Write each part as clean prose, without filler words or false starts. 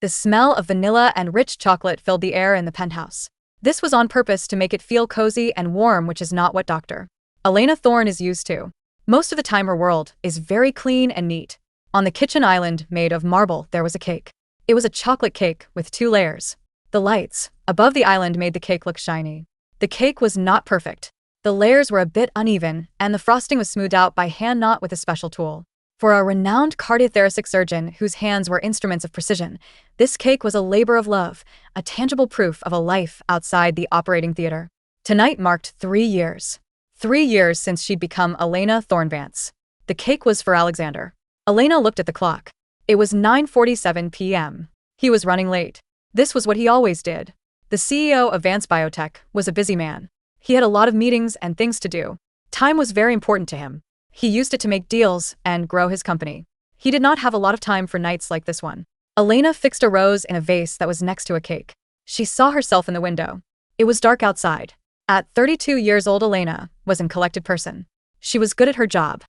The smell of vanilla and rich chocolate filled the air in the penthouse. This was on purpose to make it feel cozy and warm, which is not what Dr. Elena Thorne is used to. Most of the time her world is very clean and neat. On the kitchen island made of marble there was a cake. It was a chocolate cake with 2 layers. The lights above the island made the cake look shiny. The cake was not perfect. The layers were a bit uneven, and the frosting was smoothed out by hand, not with a special tool. For a renowned cardiothoracic surgeon whose hands were instruments of precision, this cake was a labor of love, a tangible proof of a life outside the operating theater. Tonight marked 3 years. 3 years since she'd become Elena Thornvance. The cake was for Alexander. Elena looked at the clock. It was 9:47 p.m. He was running late. This was what he always did. The CEO of Vance Biotech was a busy man. He had a lot of meetings and things to do. Time was very important to him. He used it to make deals and grow his company. He did not have a lot of time for nights like this one. Elena fixed a rose in a vase that was next to a cake. She saw herself in the window. It was dark outside. At 32 years old, Elena was a collected person. She was good at her job.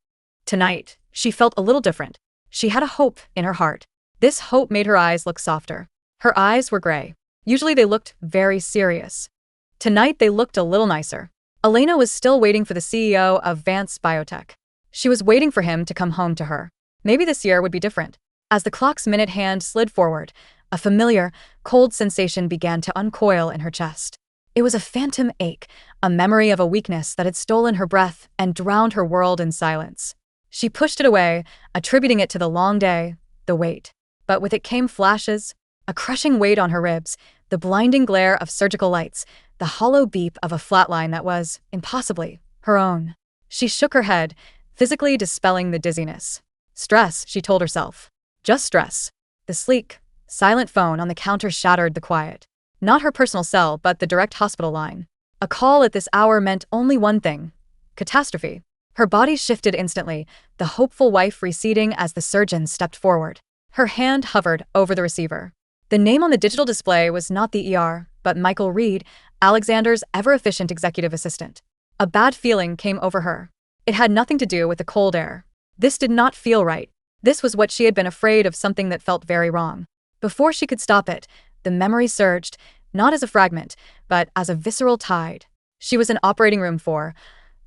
Tonight, she felt a little different. She had a hope in her heart. This hope made her eyes look softer. Her eyes were gray. Usually they looked very serious. Tonight they looked a little nicer. Elena was still waiting for the CEO of Vance Biotech. She was waiting for him to come home to her. Maybe this year would be different. As the clock's minute hand slid forward, a familiar, cold sensation began to uncoil in her chest. It was a phantom ache, a memory of a weakness that had stolen her breath and drowned her world in silence. She pushed it away, attributing it to the long day, the wait. But with it came flashes, a crushing weight on her ribs, the blinding glare of surgical lights, the hollow beep of a flatline that was, impossibly, her own. She shook her head, physically dispelling the dizziness. Stress, she told herself. Just stress. The sleek, silent phone on the counter shattered the quiet. Not her personal cell, but the direct hospital line. A call at this hour meant only one thing: catastrophe. Her body shifted instantly, the hopeful wife receding as the surgeon stepped forward. Her hand hovered over the receiver. The name on the digital display was not the ER, but Michael Reed, Alexander's ever-efficient executive assistant. A bad feeling came over her. It had nothing to do with the cold air. This did not feel right. This was what she had been afraid of, something that felt very wrong. Before she could stop it, the memory surged, not as a fragment, but as a visceral tide. She was in operating room 4,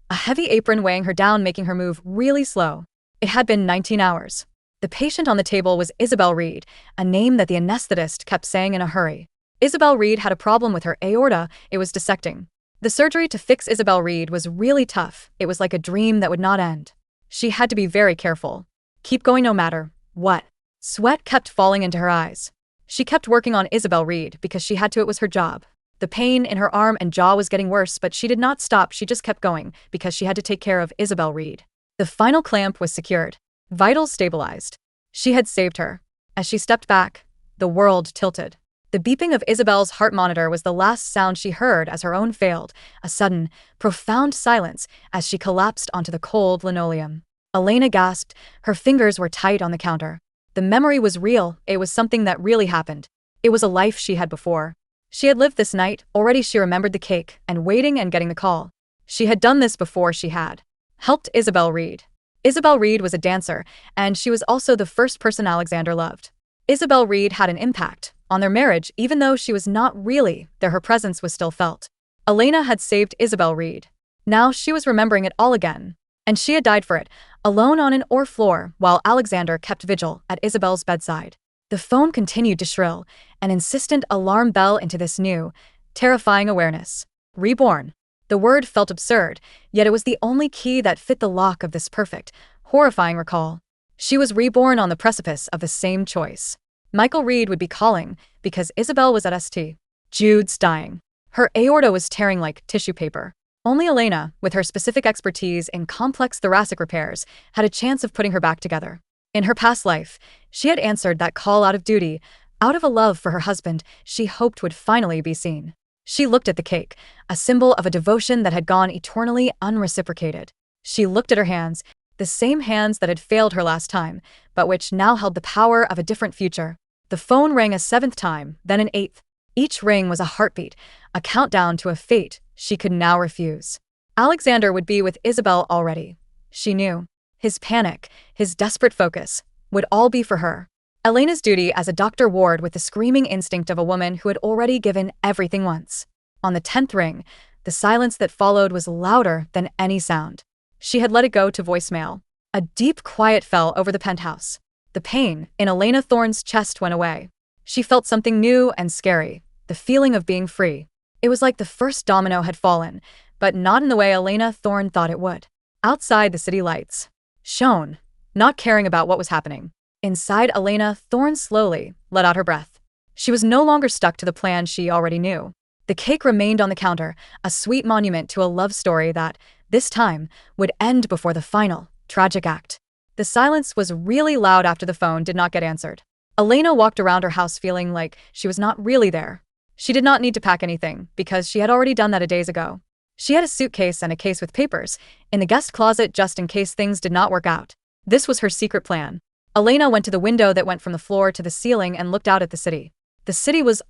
a heavy apron weighing her down, making her move really slow. It had been 19 hours. The patient on the table was Isabel Reed, a name that the anesthetist kept saying in a hurry. Isabel Reed had a problem with her aorta. It was dissecting. The surgery to fix Isabel Reed was really tough. It was like a dream that would not end. She had to be very careful. Keep going no matter what. Sweat kept falling into her eyes. She kept working on Isabel Reed because she had to. It was her job. The pain in her arm and jaw was getting worse, but she did not stop. She just kept going because she had to take care of Isabel Reed. The final clamp was secured. Vitals stabilized. She had saved her. As she stepped back, the world tilted. The beeping of Isabel's heart monitor was the last sound she heard as her own failed, a sudden, profound silence as she collapsed onto the cold linoleum. Elena gasped. Her fingers were tight on the counter. The memory was real. It was something that really happened. It was a life she had before. She had lived this night. Already she remembered the cake and waiting and getting the call. She had done this before. She had helped Isabel Reed. Isabel Reed was a dancer, and she was also the first person Alexander loved. Isabel Reed had an impact on their marriage, even though she was not really there. Her presence was still felt. Elena had saved Isabel Reed. Now she was remembering it all again. And she had died for it, alone on an ore floor, while Alexander kept vigil at Isabel's bedside. The phone continued to shrill, an insistent alarm bell into this new, terrifying awareness. Reborn. The word felt absurd, yet it was the only key that fit the lock of this perfect, horrifying recall. She was reborn on the precipice of the same choice. Michael Reed would be calling, because Isabel was at St. Jude's dying. Her aorta was tearing like tissue paper. Only Elena, with her specific expertise in complex thoracic repairs, had a chance of putting her back together. In her past life, she had answered that call out of duty, out of a love for her husband she hoped would finally be seen. She looked at the cake, a symbol of a devotion that had gone eternally unreciprocated. She looked at her hands, the same hands that had failed her last time, but which now held the power of a different future. The phone rang a 7th time, then an 8th. Each ring was a heartbeat, a countdown to a fate she could now refuse. Alexander would be with Isabel already. She knew. His panic, his desperate focus, would all be for her. Elena's duty as a doctor warred with the screaming instinct of a woman who had already given everything once. On the 10th ring, the silence that followed was louder than any sound. She had let it go to voicemail. A deep quiet fell over the penthouse. The pain in Elena Thorne's chest went away. She felt something new and scary, the feeling of being free. It was like the first domino had fallen, but not in the way Elena Thorne thought it would. Outside, the city lights shone, not caring about what was happening. Inside, Elena Thorne slowly let out her breath. She was no longer stuck to the plan she already knew. The cake remained on the counter, a sweet monument to a love story that, this time, would end before the final, tragic act. The silence was really loud after the phone did not get answered. Elena walked around her house feeling like she was not really there. She did not need to pack anything, because she had already done that a days ago. She had a suitcase and a case with papers in the guest closet just in case things did not work out. This was her secret plan. Elena went to the window that went from the floor to the ceiling and looked out at the city. The city was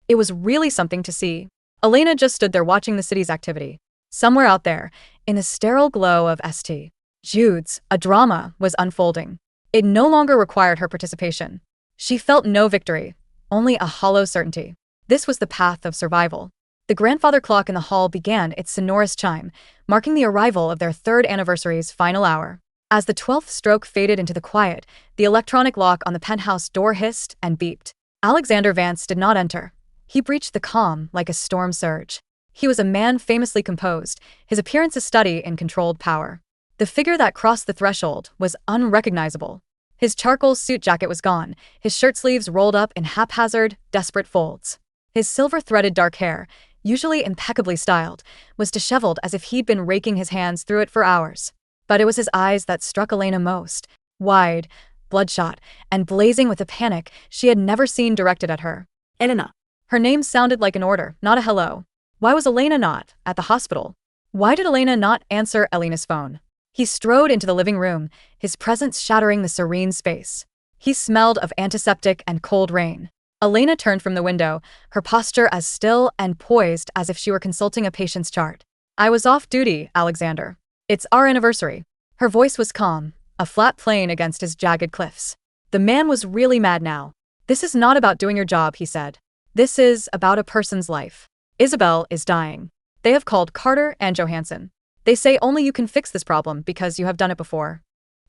it was really something to see. Elena just stood there watching the city's activity. Somewhere out there, in the sterile glow of St. Jude's, a drama was unfolding. It no longer required her participation. She felt no victory, only a hollow certainty. This was the path of survival. The grandfather clock in the hall began its sonorous chime, marking the arrival of their 3rd anniversary's final hour. As the 12th stroke faded into the quiet, the electronic lock on the penthouse door hissed and beeped. Alexander Vance did not enter. He breached the calm like a storm surge. He was a man famously composed, his appearance a study in controlled power. The figure that crossed the threshold was unrecognizable. His charcoal suit jacket was gone, his shirt sleeves rolled up in haphazard, desperate folds. His silver-threaded dark hair, usually impeccably styled, was disheveled as if he'd been raking his hands through it for hours. But it was his eyes that struck Elena most, wide, bloodshot, and blazing with a panic she had never seen directed at her. Elena. Her name sounded like an order, not a hello. Why was Elena not at the hospital? Why did Elena not answer Elena's phone? He strode into the living room, his presence shattering the serene space. He smelled of antiseptic and cold rain. Elena turned from the window, her posture as still and poised as if she were consulting a patient's chart. I was off duty, Alexander. It's our anniversary. Her voice was calm, a flat plane against his jagged cliffs. The man was really mad now. This is not about doing your job, he said. This is about a person's life. Isabel is dying. They have called Carter and Johansson. They say only you can fix this problem because you have done it before.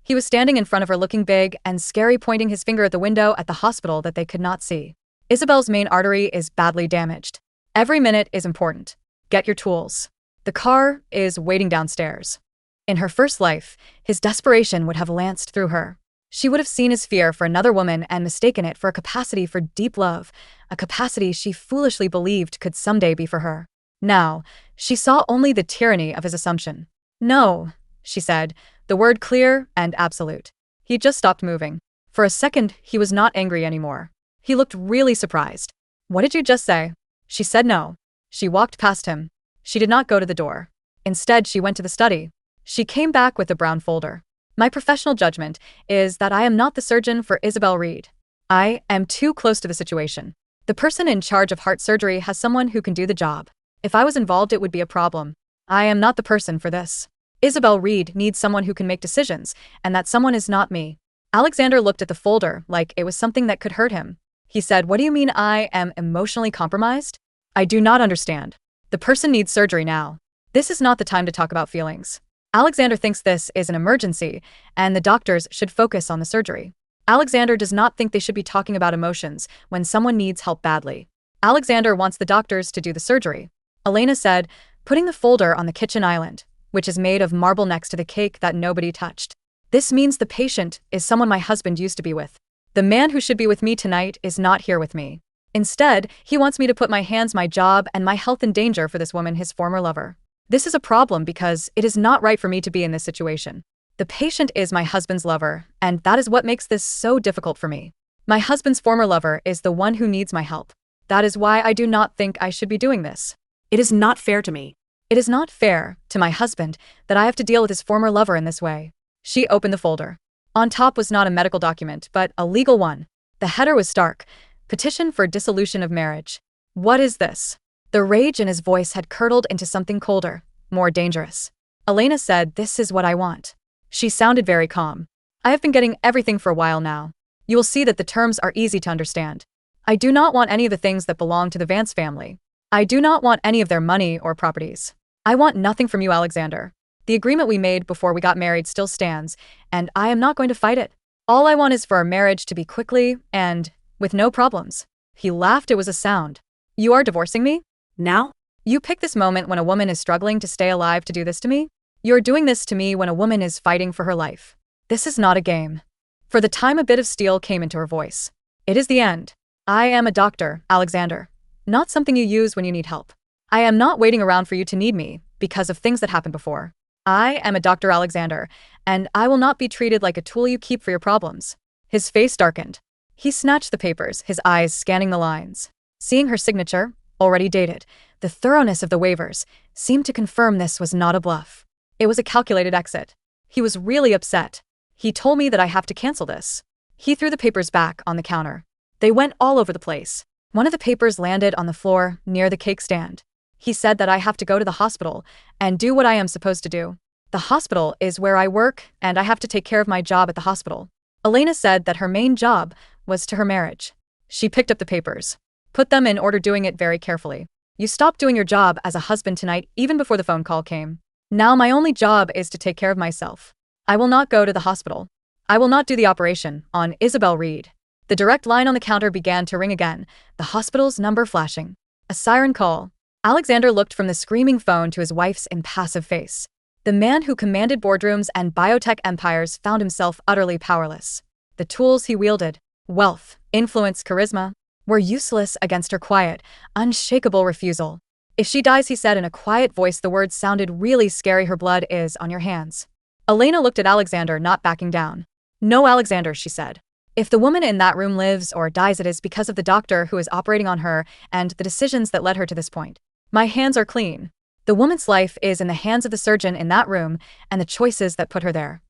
He was standing in front of her looking big and scary, pointing his finger at the window at the hospital that they could not see. Isabel's main artery is badly damaged. Every minute is important. Get your tools. The car is waiting downstairs. In her first life, his desperation would have lanced through her. She would have seen his fear for another woman and mistaken it for a capacity for deep love, a capacity she foolishly believed could someday be for her. Now, she saw only the tyranny of his assumption. No, she said, the word clear and absolute. He just stopped moving. For a second, he was not angry anymore. He looked really surprised. What did you just say? She said no. She walked past him. She did not go to the door. Instead, she went to the study. She came back with a brown folder. My professional judgment is that I am not the surgeon for Isabel Reed. I am too close to the situation. The person in charge of heart surgery has someone who can do the job. If I was involved, it would be a problem. I am not the person for this. Isabel Reed needs someone who can make decisions, and that someone is not me. Alexander looked at the folder like it was something that could hurt him. He said, "What do you mean I am emotionally compromised? I do not understand. The person needs surgery now. This is not the time to talk about feelings. Alexander thinks this is an emergency, and the doctors should focus on the surgery. Alexander does not think they should be talking about emotions when someone needs help badly. Alexander wants the doctors to do the surgery." Elena said, putting the folder on the kitchen island, which is made of marble next to the cake that nobody touched. "This means the patient is someone my husband used to be with. The man who should be with me tonight is not here with me. Instead, he wants me to put my hands, my job, and my health in danger for this woman, his former lover. This is a problem because it is not right for me to be in this situation. The patient is my husband's lover, and that is what makes this so difficult for me. My husband's former lover is the one who needs my help. That is why I do not think I should be doing this. It is not fair to me. It is not fair to my husband that I have to deal with his former lover in this way." She opened the folder. On top was not a medical document, but a legal one. The header was stark: Petition for Dissolution of Marriage. What is this? The rage in his voice had curdled into something colder, more dangerous. Elena said, "This is what I want." She sounded very calm. "I have been getting everything for a while now. You will see that the terms are easy to understand. I do not want any of the things that belong to the Vance family. I do not want any of their money or properties. I want nothing from you, Alexander. The agreement we made before we got married still stands, and I am not going to fight it. All I want is for our marriage to be quickly and with no problems." He laughed. It was a sound. "You are divorcing me? Now? You pick this moment when a woman is struggling to stay alive to do this to me? You're doing this to me when a woman is fighting for her life. This is not a game." For the time a bit of steel came into her voice. "It is the end. I am a doctor, Alexander. Not something you use when you need help. I am not waiting around for you to need me because of things that happened before. I am a Dr. Alexander, and I will not be treated like a tool you keep for your problems." His face darkened. He snatched the papers, his eyes scanning the lines. Seeing her signature, already dated, the thoroughness of the waivers, seemed to confirm this was not a bluff. It was a calculated exit. He was really upset. "He told me that I have to cancel this." He threw the papers back on the counter. They went all over the place. One of the papers landed on the floor near the cake stand. "He said that I have to go to the hospital and do what I am supposed to do. The hospital is where I work, and I have to take care of my job at the hospital." Elena said that her main job was to her marriage. She picked up the papers. "Put them in order," doing it very carefully. "You stopped doing your job as a husband tonight even before the phone call came. Now my only job is to take care of myself. I will not go to the hospital. I will not do the operation on Isabel Reed." The direct line on the counter began to ring again, the hospital's number flashing. A siren call. Alexander looked from the screaming phone to his wife's impassive face. The man who commanded boardrooms and biotech empires found himself utterly powerless. The tools he wielded, wealth, influence, charisma, were useless against her quiet, unshakable refusal. "If she dies," he said in a quiet voice, the words sounded really scary, "her blood is on your hands." Elena looked at Alexander, not backing down. "No, Alexander," she said. "If the woman in that room lives or dies, it is because of the doctor who is operating on her and the decisions that led her to this point. My hands are clean. The woman's life is in the hands of the surgeon in that room and the choices that put her there.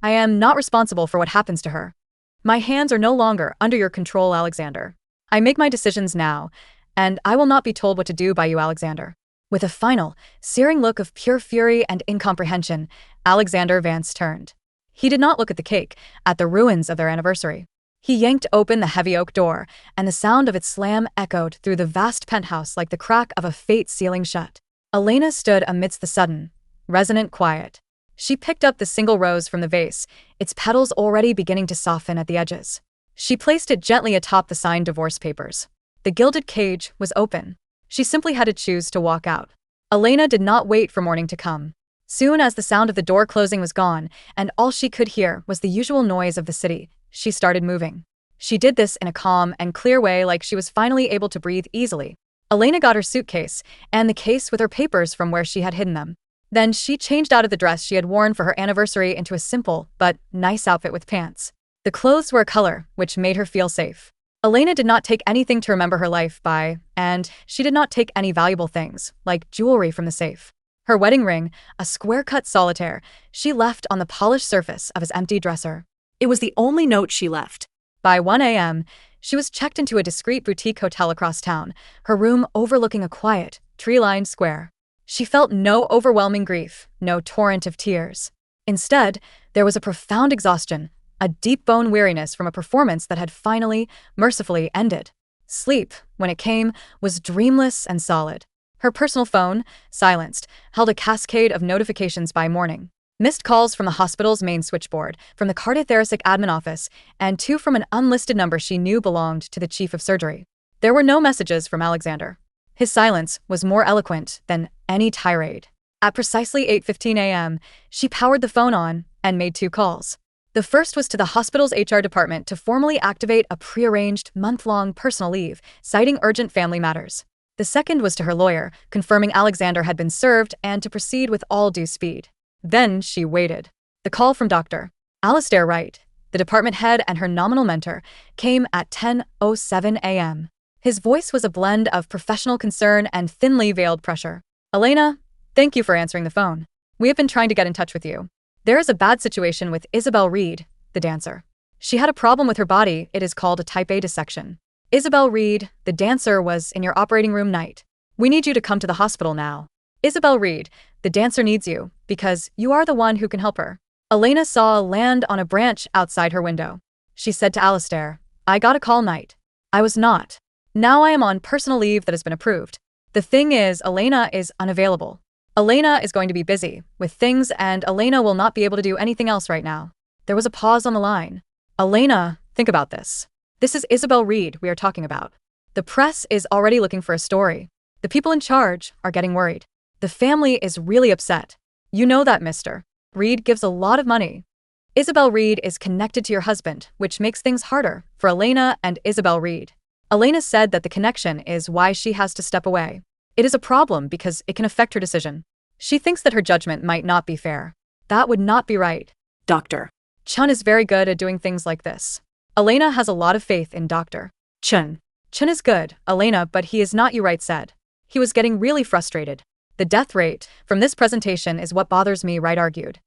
I am not responsible for what happens to her. My hands are no longer under your control, Alexander. I make my decisions now, and I will not be told what to do by you, Alexander." With a final, searing look of pure fury and incomprehension, Alexander Vance turned. He did not look at the cake, at the ruins of their anniversary. He yanked open the heavy oak door, and the sound of its slam echoed through the vast penthouse like the crack of a fate sealing shut. Elena stood amidst the sudden, resonant quiet. She picked up the single rose from the vase, its petals already beginning to soften at the edges. She placed it gently atop the signed divorce papers. The gilded cage was open. She simply had to choose to walk out. Elena did not wait for morning to come. Soon as the sound of the door closing was gone, and all she could hear was the usual noise of the city, she started moving. She did this in a calm and clear way, like she was finally able to breathe easily. Elena got her suitcase and the case with her papers from where she had hidden them. Then she changed out of the dress she had worn for her anniversary into a simple but nice outfit with pants. The clothes were a color which made her feel safe. Elena did not take anything to remember her life by, and she did not take any valuable things, like jewelry, from the safe. Her wedding ring, a square-cut solitaire, she left on the polished surface of his empty dresser. It was the only note she left. By 1 a.m., she was checked into a discreet boutique hotel across town, her room overlooking a quiet, tree-lined square. She felt no overwhelming grief, no torrent of tears. Instead, there was a profound exhaustion, a deep bone weariness from a performance that had finally, mercifully ended. Sleep, when it came, was dreamless and solid. Her personal phone, silenced, held a cascade of notifications by morning. Missed calls from the hospital's main switchboard, from the cardiothoracic admin office, and 2 from an unlisted number she knew belonged to the chief of surgery. There were no messages from Alexander. His silence was more eloquent than any tirade. At precisely 8:15 a.m., she powered the phone on and made 2 calls. The first was to the hospital's HR department to formally activate a prearranged month-long personal leave, citing urgent family matters. The second was to her lawyer, confirming Alexander had been served and to proceed with all due speed. Then she waited. The call from Dr. Alistair Wright, the department head and her nominal mentor, came at 10:07 a.m. His voice was a blend of professional concern and thinly veiled pressure. "Elena, thank you for answering the phone. We have been trying to get in touch with you. There is a bad situation with Isabel Reed, the dancer. She had a problem with her body. It is called a type A dissection. Isabel Reed, the dancer, was in your operating room night. We need you to come to the hospital now. Isabel Reed, the dancer, needs you because you are the one who can help her." Elena saw land on a branch outside her window. She said to Alistair. I got a call night. I was not. Now I am on personal leave that has been approved. The thing is, Elena is unavailable. Elena is going to be busy with things and Elena will not be able to do anything else right now. There was a pause on the line. Elena, think about this. This is Isabel Reed we are talking about. The press is already looking for a story. The people in charge are getting worried. The family is really upset. You know that, Mr. Reed gives a lot of money. Isabel Reed is connected to your husband, which makes things harder for Elena and Isabel Reed. Elena said that the connection is why she has to step away. It is a problem because it can affect her decision. She thinks that her judgment might not be fair. That would not be right. Doctor. Chun is very good at doing things like this. Elena has a lot of faith in Dr. Chun. Chun is good, Elena, but he is not, you right said. He was getting really frustrated. The death rate from this presentation is what bothers me, Wright argued.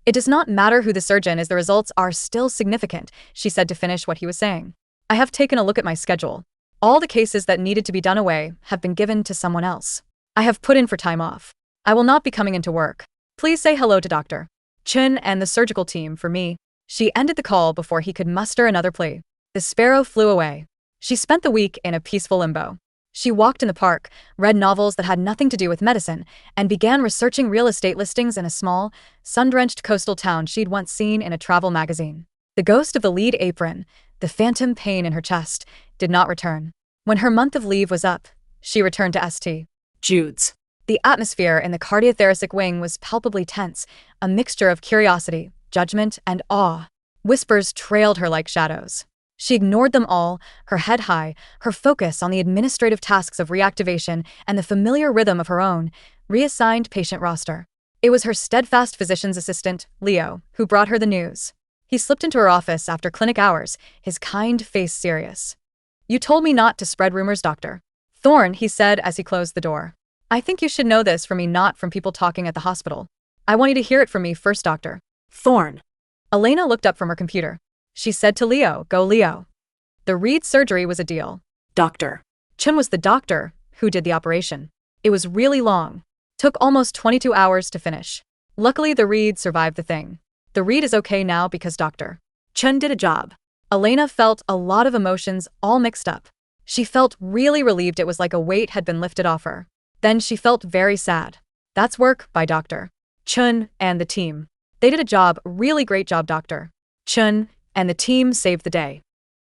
It does not matter who the surgeon is, the results are still significant, she said to finish what he was saying. I have taken a look at my schedule. All the cases that needed to be done away have been given to someone else. I have put in for time off. I will not be coming into work. Please say hello to Dr. Chun and the surgical team for me. She ended the call before he could muster another plea. The sparrow flew away. She spent the week in a peaceful limbo. She walked in the park, read novels that had nothing to do with medicine, and began researching real estate listings in a small, sun-drenched coastal town she'd once seen in a travel magazine. The ghost of the lead apron, the phantom pain in her chest, did not return. When her month of leave was up, she returned to St. Jude's. The atmosphere in the cardiothoracic wing was palpably tense, a mixture of curiosity, judgment, and awe. Whispers trailed her like shadows. She ignored them all, her head high, her focus on the administrative tasks of reactivation and the familiar rhythm of her own, reassigned patient roster. It was her steadfast physician's assistant, Leo, who brought her the news. He slipped into her office after clinic hours, his kind face serious. You told me not to spread rumors, Dr. Thorne, he said as he closed the door. I think you should know this from me, not from people talking at the hospital. I want you to hear it from me first, Dr. Thorne. Elena looked up from her computer. She said to Leo, Go Leo. The Reed surgery was a deal. Doctor. Chun was the doctor who did the operation. It was really long. Took almost 22 hours to finish. Luckily, the Reed survived the thing. The Reed is okay now because Dr. Chun did a job. Elena felt a lot of emotions all mixed up. She felt really relieved, it was like a weight had been lifted off her. Then she felt very sad. That's work by Dr. Chun and the team. They did a job, really great job, Dr. Chun and the team saved the day.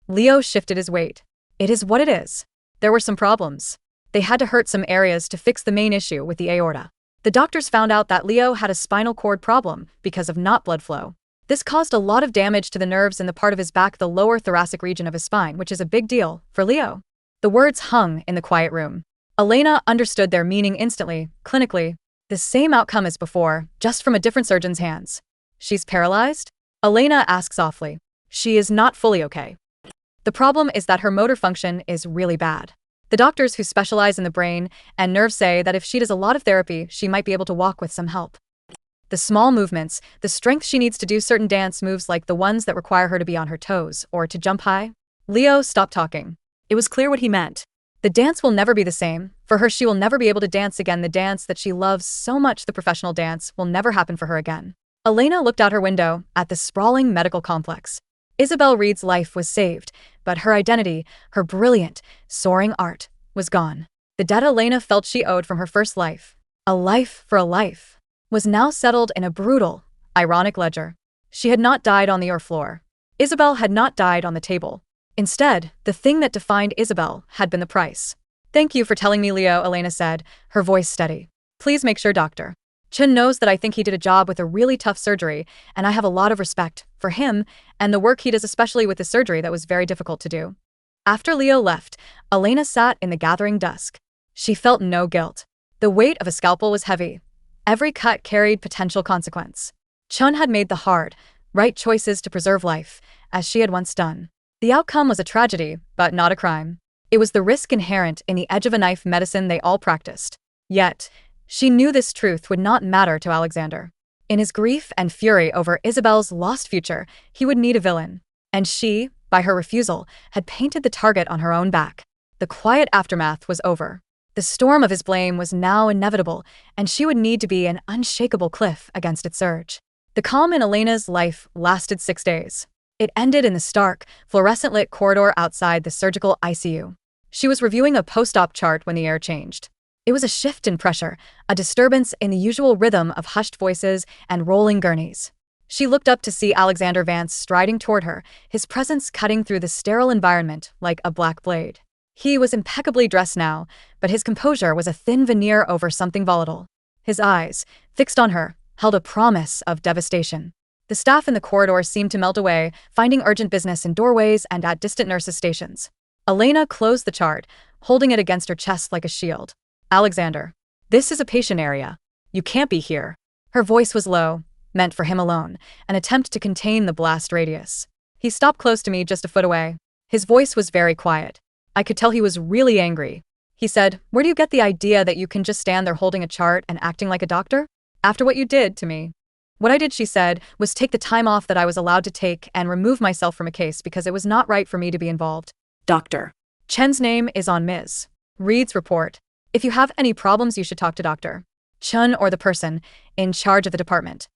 Leo shifted his weight. It is what it is. There were some problems. They had to hurt some areas to fix the main issue with the aorta. The doctors found out that Leo had a spinal cord problem because of not blood flow. This caused a lot of damage to the nerves in the part of his back, the lower thoracic region of his spine, which is a big deal for Leo. The words hung in the quiet room. Elena understood their meaning instantly, clinically. The same outcome as before, just from a different surgeon's hands. She's paralyzed? Elena asked softly. She is not fully okay. The problem is that her motor function is really bad. The doctors who specialize in the brain and nerves say that if she does a lot of therapy, she might be able to walk with some help. The small movements, the strength she needs to do certain dance moves like the ones that require her to be on her toes or to jump high. Leo stopped talking. It was clear what he meant. The dance will never be the same. For her, she will never be able to dance again. The dance that she loves so much, the professional dance, will never happen for her again. Elena looked out her window at the sprawling medical complex. Isabel Reed's life was saved, but her identity, her brilliant, soaring art, was gone. The debt Elena felt she owed from her first life, a life for a life, was now settled in a brutal, ironic ledger. She had not died on the floor. Isabel had not died on the table. Instead, the thing that defined Isabel had been the price. Thank you for telling me, Leo, Elena said, her voice steady. Please make sure Dr. Chun knows that I think he did a job with a really tough surgery, and I have a lot of respect for him and the work he does, especially with the surgery that was very difficult to do. After Leo left, Elena sat in the gathering dusk. She felt no guilt. The weight of a scalpel was heavy. Every cut carried potential consequence. Chun had made the hard, right choices to preserve life, as she had once done. The outcome was a tragedy, but not a crime. It was the risk inherent in the edge-of-a-knife medicine they all practiced. Yet, she knew this truth would not matter to Alexander. In his grief and fury over Isabel's lost future, he would need a villain. And she, by her refusal, had painted the target on her own back. The quiet aftermath was over. The storm of his blame was now inevitable, and she would need to be an unshakable cliff against its surge. The calm in Elena's life lasted 6 days. It ended in the stark, fluorescent-lit corridor outside the surgical ICU. She was reviewing a post-op chart when the air changed. It was a shift in pressure, a disturbance in the usual rhythm of hushed voices and rolling gurneys. She looked up to see Alexander Vance striding toward her, his presence cutting through the sterile environment like a black blade. He was impeccably dressed now, but his composure was a thin veneer over something volatile. His eyes, fixed on her, held a promise of devastation. The staff in the corridor seemed to melt away, finding urgent business in doorways and at distant nurses' stations. Elena closed the chart, holding it against her chest like a shield. Alexander, this is a patient area. You can't be here. Her voice was low, meant for him alone, an attempt to contain the blast radius. He stopped close to me just a foot away. His voice was very quiet. I could tell he was really angry. He said, "Where do you get the idea that you can just stand there holding a chart and acting like a doctor? After what you did to me." "What I did," she said, "was take the time off that I was allowed to take and remove myself from a case because it was not right for me to be involved." Doctor. Chen's name is on Ms. Reed's report. If you have any problems, you should talk to Dr. Chen or the person in charge of the department.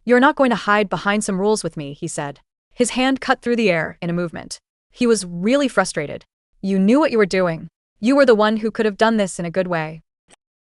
"You're not going to hide behind some rules with me," he said. His hand cut through the air in a movement. He was really frustrated. "You knew what you were doing. You were the one who could have done this in a good way.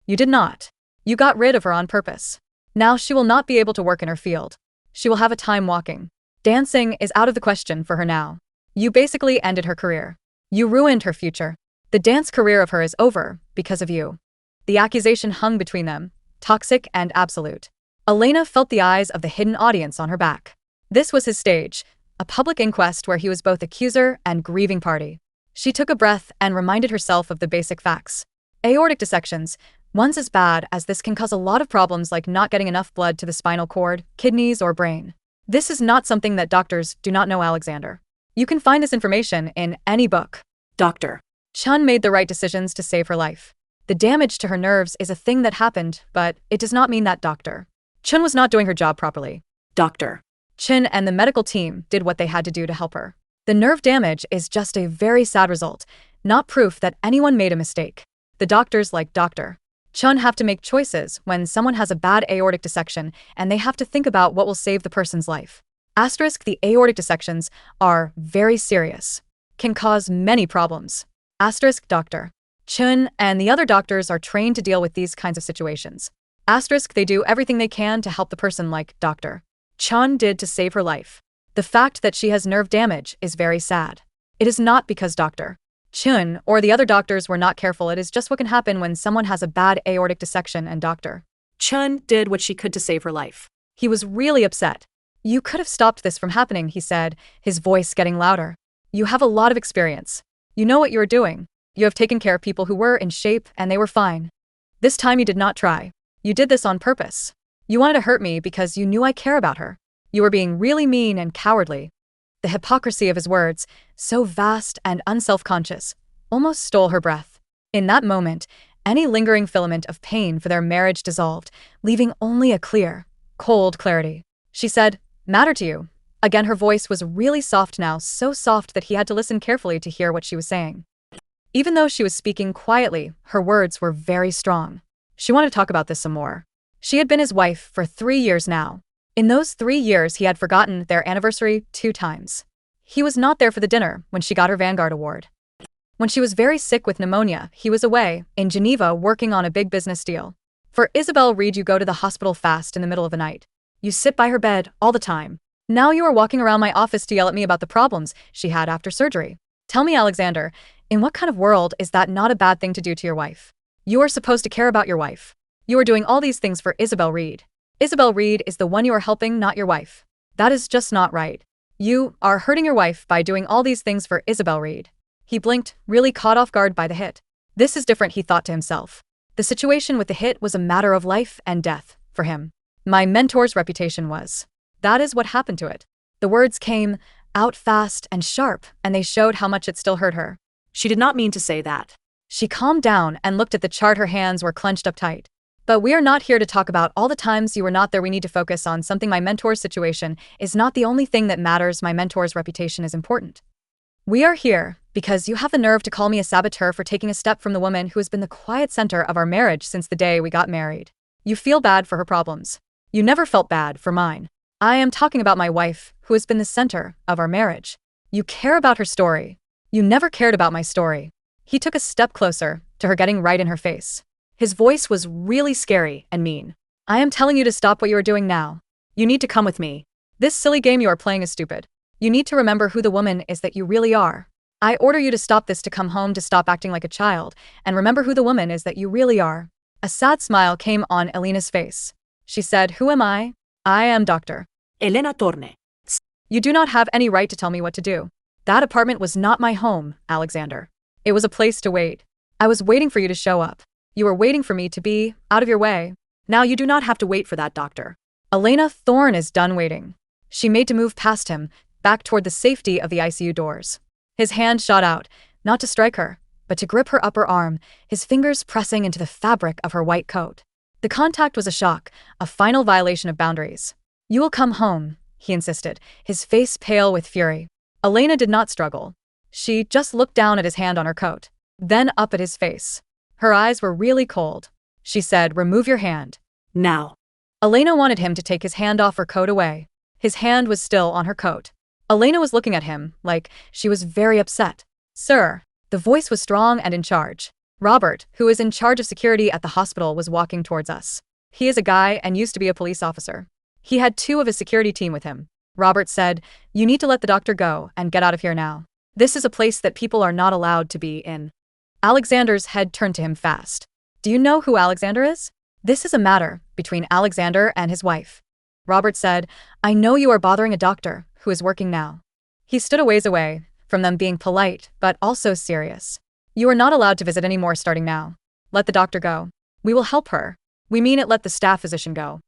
You did not. You got rid of her on purpose. Now she will not be able to work in her field. She will have a time walking. Dancing is out of the question for her now. You basically ended her career. You ruined her future. The dance career of her is over because of you." The accusation hung between them, toxic and absolute. Elena felt the eyes of the hidden audience on her back. This was his stage, a public inquest where he was both accuser and grieving party. She took a breath and reminded herself of the basic facts. Aortic dissections, ones as bad as this, can cause a lot of problems like not getting enough blood to the spinal cord, kidneys, or brain. This is not something that doctors do not know, Alexander. You can find this information in any book. Doctor. Chun made the right decisions to save her life. The damage to her nerves is a thing that happened, but it does not mean that Dr. Chun was not doing her job properly. Doctor. Chin and the medical team did what they had to do to help her. The nerve damage is just a very sad result, not proof that anyone made a mistake. The doctors, like Dr. Chun, have to make choices when someone has a bad aortic dissection, and they have to think about what will save the person's life. Asterisk, the aortic dissections are very serious, can cause many problems. Asterisk, Dr. Chun and the other doctors are trained to deal with these kinds of situations. Asterisk, they do everything they can to help the person like Dr. Chun did to save her life. The fact that she has nerve damage is very sad. It is not because Dr. Chun or the other doctors were not careful. It is just what can happen when someone has a bad aortic dissection, and Dr. Chun did what she could to save her life. He was really upset. "You could have stopped this from happening," he said, his voice getting louder. "You have a lot of experience. You know what you are doing. You have taken care of people who were in shape and they were fine. This time you did not try. You did this on purpose. You wanted to hurt me because you knew I care about her. You were being really mean and cowardly." The hypocrisy of his words, so vast and unself-conscious, almost stole her breath. In that moment, any lingering filament of pain for their marriage dissolved, leaving only a clear, cold clarity. She said, "Matter to you?" Again, her voice was really soft now, so soft that he had to listen carefully to hear what she was saying. Even though she was speaking quietly, her words were very strong. She wanted to talk about this some more. She had been his wife for 3 years now. In those 3 years, he had forgotten their anniversary 2 times. He was not there for the dinner when she got her Vanguard Award. When she was very sick with pneumonia, he was away, in Geneva, working on a big business deal. For Isabel Reed, you go to the hospital fast in the middle of the night. You sit by her bed all the time. Now you are walking around my office to yell at me about the problems she had after surgery. Tell me, Alexander, in what kind of world is that not a bad thing to do to your wife? You are supposed to care about your wife. You are doing all these things for Isabel Reed. Isabel Reed is the one you are helping, not your wife. That is just not right. You are hurting your wife by doing all these things for Isabel Reed. He blinked, really caught off guard by the hit. This is different, he thought to himself. The situation with the hit was a matter of life and death for him. My mentor's reputation was. That is what happened to it. The words came out fast and sharp, and they showed how much it still hurt her. She did not mean to say that. She calmed down and looked at the chart. Her hands were clenched up tight. But we are not here to talk about all the times you were not there. We need to focus on something. My mentor's situation is not the only thing that matters. My mentor's reputation is important. We are here because you have the nerve to call me a saboteur for taking a step from the woman who has been the quiet center of our marriage since the day we got married. You feel bad for her problems. You never felt bad for mine. I am talking about my wife, who has been the center of our marriage. You care about her story. You never cared about my story. He took a step closer to her, getting right in her face. His voice was really scary and mean. I am telling you to stop what you are doing now. You need to come with me. This silly game you are playing is stupid. You need to remember who the woman is that you really are. I order you to stop this, to come home, to stop acting like a child, and remember who the woman is that you really are. A sad smile came on Elena's face. She said, "Who am I? I am Dr. Elena Torne. You do not have any right to tell me what to do. That apartment was not my home, Alexander. It was a place to wait. I was waiting for you to show up. You were waiting for me to be out of your way. Now you do not have to wait for that, Doctor. Elena Thorne is done waiting." She made to move past him, back toward the safety of the ICU doors. His hand shot out, not to strike her, but to grip her upper arm, his fingers pressing into the fabric of her white coat. The contact was a shock, a final violation of boundaries. "You will come home," he insisted, his face pale with fury. Elena did not struggle. She just looked down at his hand on her coat, then up at his face. Her eyes were really cold. She said, "Remove your hand." Now. Elena wanted him to take his hand off her coat away. His hand was still on her coat. Elena was looking at him, like she was very upset. "Sir." The voice was strong and in charge. "Robert, who is in charge of security at the hospital, was walking towards us. He is a guy and used to be a police officer. He had 2 of his security team with him." Robert said, "You need to let the doctor go and get out of here now. This is a place that people are not allowed to be in." Alexander's head turned to him fast. "Do you know who Alexander is? This is a matter between Alexander and his wife." Robert said, "I know you are bothering a doctor who is working now." He stood a ways away from them, being polite but also serious. "You are not allowed to visit anymore starting now. Let the doctor go. We will help her. We mean it, let the staff physician go."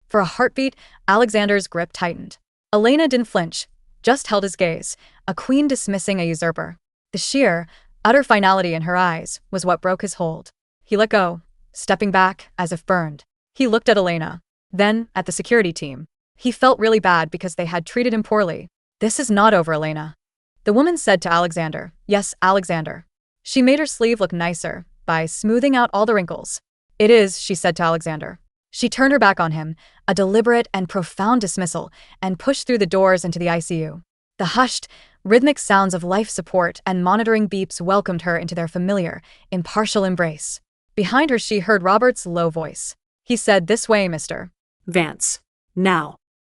For a heartbeat, Alexander's grip tightened. Elena didn't flinch, just held his gaze, a queen dismissing a usurper. The sheer, utter finality in her eyes was what broke his hold. He let go, stepping back as if burned. He looked at Elena, then at the security team. He felt really bad because they had treated him poorly. "This is not over, Elena." The woman said to Alexander, "Yes, Alexander." She made her sleeve look nicer by smoothing out all the wrinkles. "It is," she said to Alexander. She turned her back on him, a deliberate and profound dismissal, and pushed through the doors into the ICU. The hushed, rhythmic sounds of life support and monitoring beeps welcomed her into their familiar, impartial embrace. Behind her she heard Robert's low voice. He said, "This way, Mr. Vance. Now."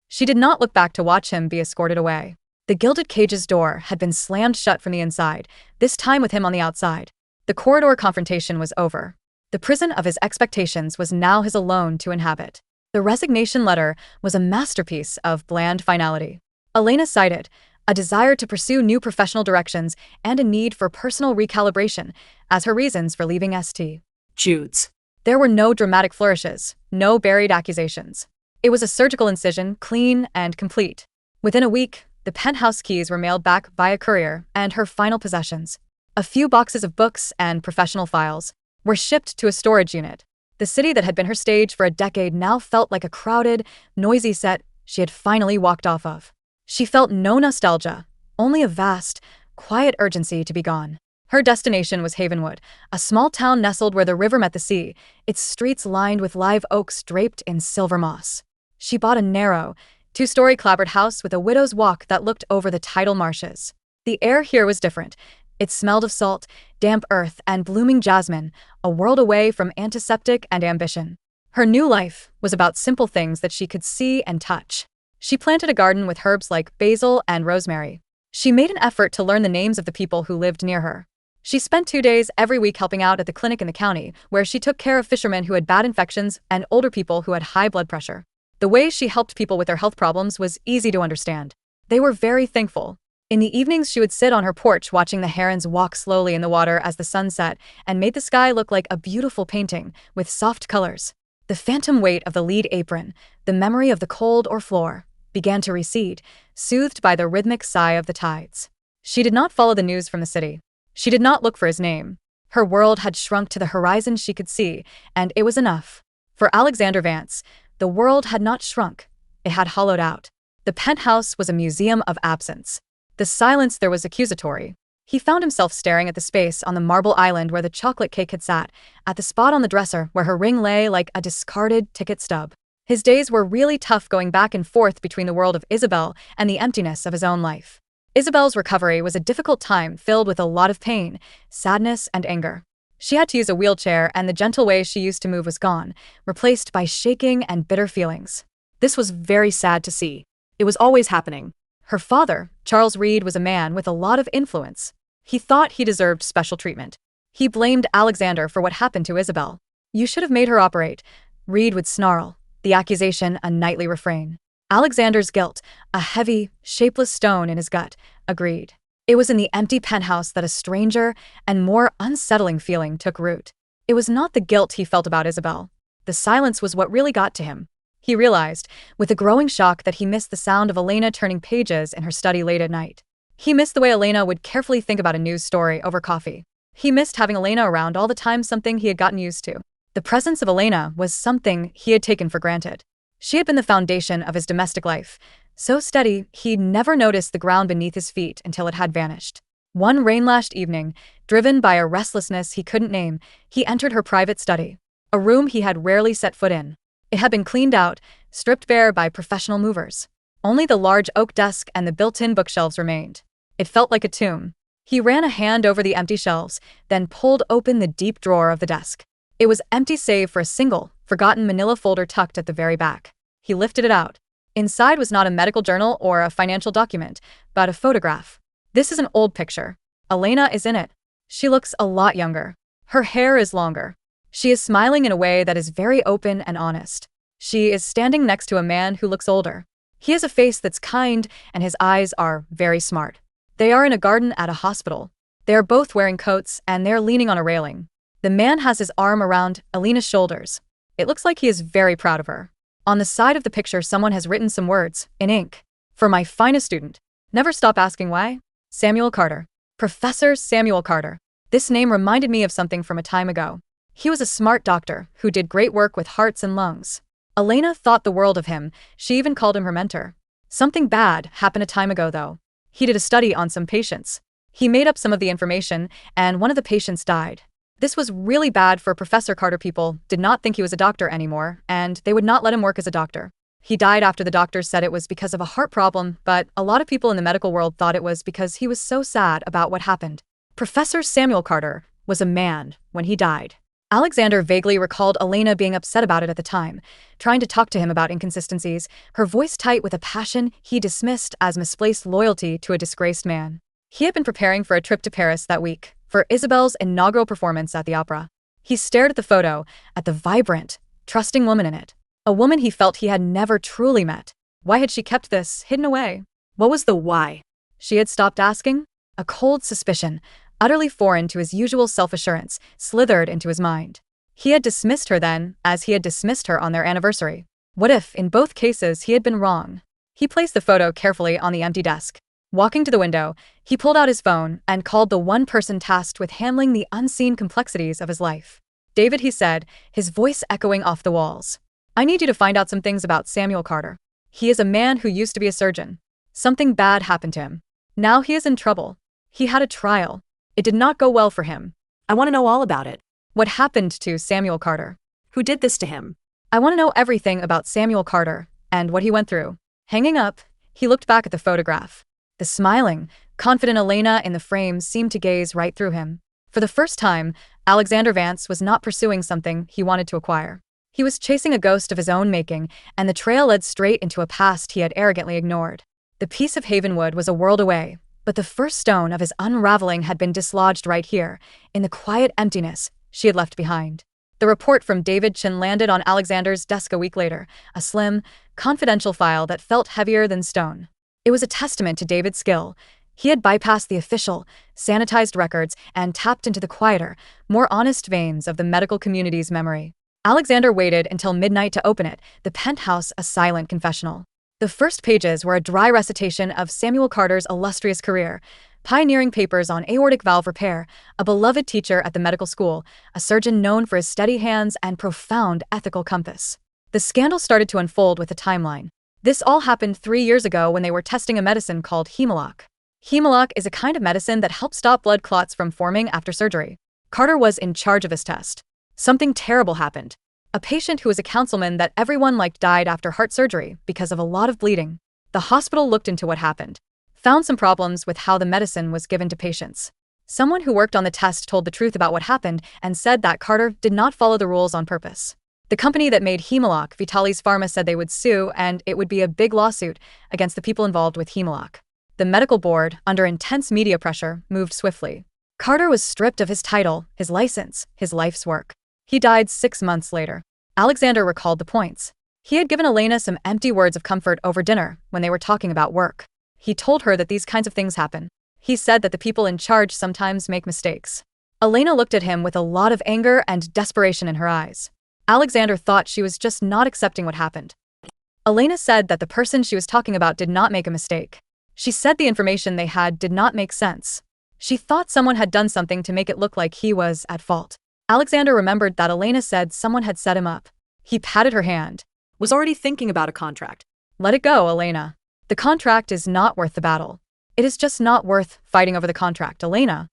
She did not look back to watch him be escorted away. The gilded cage's door had been slammed shut from the inside, this time with him on the outside. The corridor confrontation was over. The prison of his expectations was now his alone to inhabit. The resignation letter was a masterpiece of bland finality. Elena cited a desire to pursue new professional directions and a need for personal recalibration as her reasons for leaving St. Jude's. There were no dramatic flourishes, no buried accusations. It was a surgical incision, clean and complete. Within a week, the penthouse keys were mailed back via courier, and her final possessions, a few boxes of books and professional files, were shipped to a storage unit. The city that had been her stage for a decade now felt like a crowded, noisy set she had finally walked off of. She felt no nostalgia, only a vast, quiet urgency to be gone. Her destination was Havenwood, a small town nestled where the river met the sea, its streets lined with live oaks draped in silver moss. She bought a narrow, 2-story clapboard house with a widow's walk that looked over the tidal marshes. The air here was different. It smelled of salt, damp earth, and blooming jasmine, a world away from antiseptic and ambition. Her new life was about simple things that she could see and touch. She planted a garden with herbs like basil and rosemary. She made an effort to learn the names of the people who lived near her. She spent 2 days every week helping out at the clinic in the county, where she took care of fishermen who had bad infections and older people who had high blood pressure. The way she helped people with their health problems was easy to understand. They were very thankful. In the evenings she would sit on her porch watching the herons walk slowly in the water as the sun set and made the sky look like a beautiful painting with soft colors. The phantom weight of the lead apron, the memory of the cold or floor, began to recede, soothed by the rhythmic sigh of the tides. She did not follow the news from the city. She did not look for his name. Her world had shrunk to the horizon she could see, and it was enough. For Alexander Vance, the world had not shrunk. It had hollowed out. The penthouse was a museum of absence. The silence there was accusatory. He found himself staring at the space on the marble island where the chocolate cake had sat, at the spot on the dresser where her ring lay like a discarded ticket stub. His days were really tough, going back and forth between the world of Isabel and the emptiness of his own life. Isabel's recovery was a difficult time filled with a lot of pain, sadness, and anger. She had to use a wheelchair, and the gentle way she used to move was gone, replaced by shaking and bitter feelings. This was very sad to see. It was always happening. Her father, Charles Reed, was a man with a lot of influence. He thought he deserved special treatment. He blamed Alexander for what happened to Isabel. "You should have made her operate," Reed would snarl, the accusation a nightly refrain. Alexander's guilt, a heavy, shapeless stone in his gut, agreed. It was in the empty penthouse that a stranger and more unsettling feeling took root. It was not the guilt he felt about Isabel. The silence was what really got to him. He realized, with a growing shock, that he missed the sound of Elena turning pages in her study late at night. He missed the way Elena would carefully think about a news story over coffee. He missed having Elena around all the time, something he had gotten used to. The presence of Elena was something he had taken for granted. She had been the foundation of his domestic life, so steady he'd never noticed the ground beneath his feet until it had vanished. One rain-lashed evening, driven by a restlessness he couldn't name, he entered her private study, a room he had rarely set foot in. It had been cleaned out, stripped bare by professional movers. Only the large oak desk and the built-in bookshelves remained. It felt like a tomb. He ran a hand over the empty shelves, then pulled open the deep drawer of the desk. It was empty save for a single, forgotten manila folder tucked at the very back. He lifted it out. Inside was not a medical journal or a financial document, but a photograph. This is an old picture. Elena is in it. She looks a lot younger. Her hair is longer. She is smiling in a way that is very open and honest. She is standing next to a man who looks older. He has a face that's kind, and his eyes are very smart. They are in a garden at a hospital. They are both wearing coats, and they're leaning on a railing. The man has his arm around Elena's shoulders. It looks like he is very proud of her. On the side of the picture, someone has written some words, in ink. "For my finest student. Never stop asking why. Samuel Carter." Professor Samuel Carter. This name reminded me of something from a time ago. He was a smart doctor who did great work with hearts and lungs. Elena thought the world of him. She even called him her mentor. Something bad happened a time ago, though. He did a study on some patients. He made up some of the information, and one of the patients died. This was really bad for Professor Carter. People did not think he was a doctor anymore, and they would not let him work as a doctor. He died after the doctors said it was because of a heart problem, but a lot of people in the medical world thought it was because he was so sad about what happened. Professor Samuel Carter was a man when he died. Alexander vaguely recalled Elena being upset about it at the time, trying to talk to him about inconsistencies, her voice tight with a passion he dismissed as misplaced loyalty to a disgraced man. He had been preparing for a trip to Paris that week, for Isabel's inaugural performance at the opera. He stared at the photo, at the vibrant, trusting woman in it. A woman he felt he had never truly met. Why had she kept this hidden away? What was the why? She had stopped asking? A cold suspicion, utterly foreign to his usual self-assurance, slithered into his mind. He had dismissed her then, as he had dismissed her on their anniversary. What if, in both cases, he had been wrong? He placed the photo carefully on the empty desk. Walking to the window, he pulled out his phone and called the one person tasked with handling the unseen complexities of his life. "David," he said, his voice echoing off the walls. "I need you to find out some things about Samuel Carter. He is a man who used to be a surgeon. Something bad happened to him. Now he is in trouble. He had a trial. It did not go well for him. I want to know all about it. What happened to Samuel Carter? Who did this to him? I want to know everything about Samuel Carter and what he went through." Hanging up, he looked back at the photograph. The smiling, confident Elena in the frame seemed to gaze right through him. For the first time, Alexander Vance was not pursuing something he wanted to acquire. He was chasing a ghost of his own making, and the trail led straight into a past he had arrogantly ignored. The piece of Havenwood was a world away, but the first stone of his unraveling had been dislodged right here, in the quiet emptiness she had left behind. The report from David Chin landed on Alexander's desk a week later, a slim, confidential file that felt heavier than stone. It was a testament to David's skill. He had bypassed the official, sanitized records and tapped into the quieter, more honest veins of the medical community's memory. Alexander waited until midnight to open it, the penthouse a silent confessional. The first pages were a dry recitation of Samuel Carter's illustrious career, pioneering papers on aortic valve repair, a beloved teacher at the medical school, a surgeon known for his steady hands and profound ethical compass. The scandal started to unfold with a timeline. This all happened 3 years ago when they were testing a medicine called Hemalock. Hemalock is a kind of medicine that helps stop blood clots from forming after surgery. Carter was in charge of this test. Something terrible happened. A patient who was a councilman that everyone liked died after heart surgery because of a lot of bleeding. The hospital looked into what happened, found some problems with how the medicine was given to patients. Someone who worked on the test told the truth about what happened and said that Carter did not follow the rules on purpose. The company that made Humalog, Vitalis Pharma, said they would sue, and it would be a big lawsuit against the people involved with Humalog. The medical board, under intense media pressure, moved swiftly. Carter was stripped of his title, his license, his life's work. He died 6 months later. Alexander recalled the points. He had given Elena some empty words of comfort over dinner when they were talking about work. He told her that these kinds of things happen. He said that the people in charge sometimes make mistakes. Elena looked at him with a lot of anger and desperation in her eyes. Alexander thought she was just not accepting what happened. Elena said that the person she was talking about did not make a mistake. She said the information they had did not make sense. She thought someone had done something to make it look like he was at fault. Alexander remembered that Elena said someone had set him up. He patted her hand. Was already thinking about a contract. Let it go, Elena. The contract is not worth the battle. It is just not worth fighting over the contract, Elena.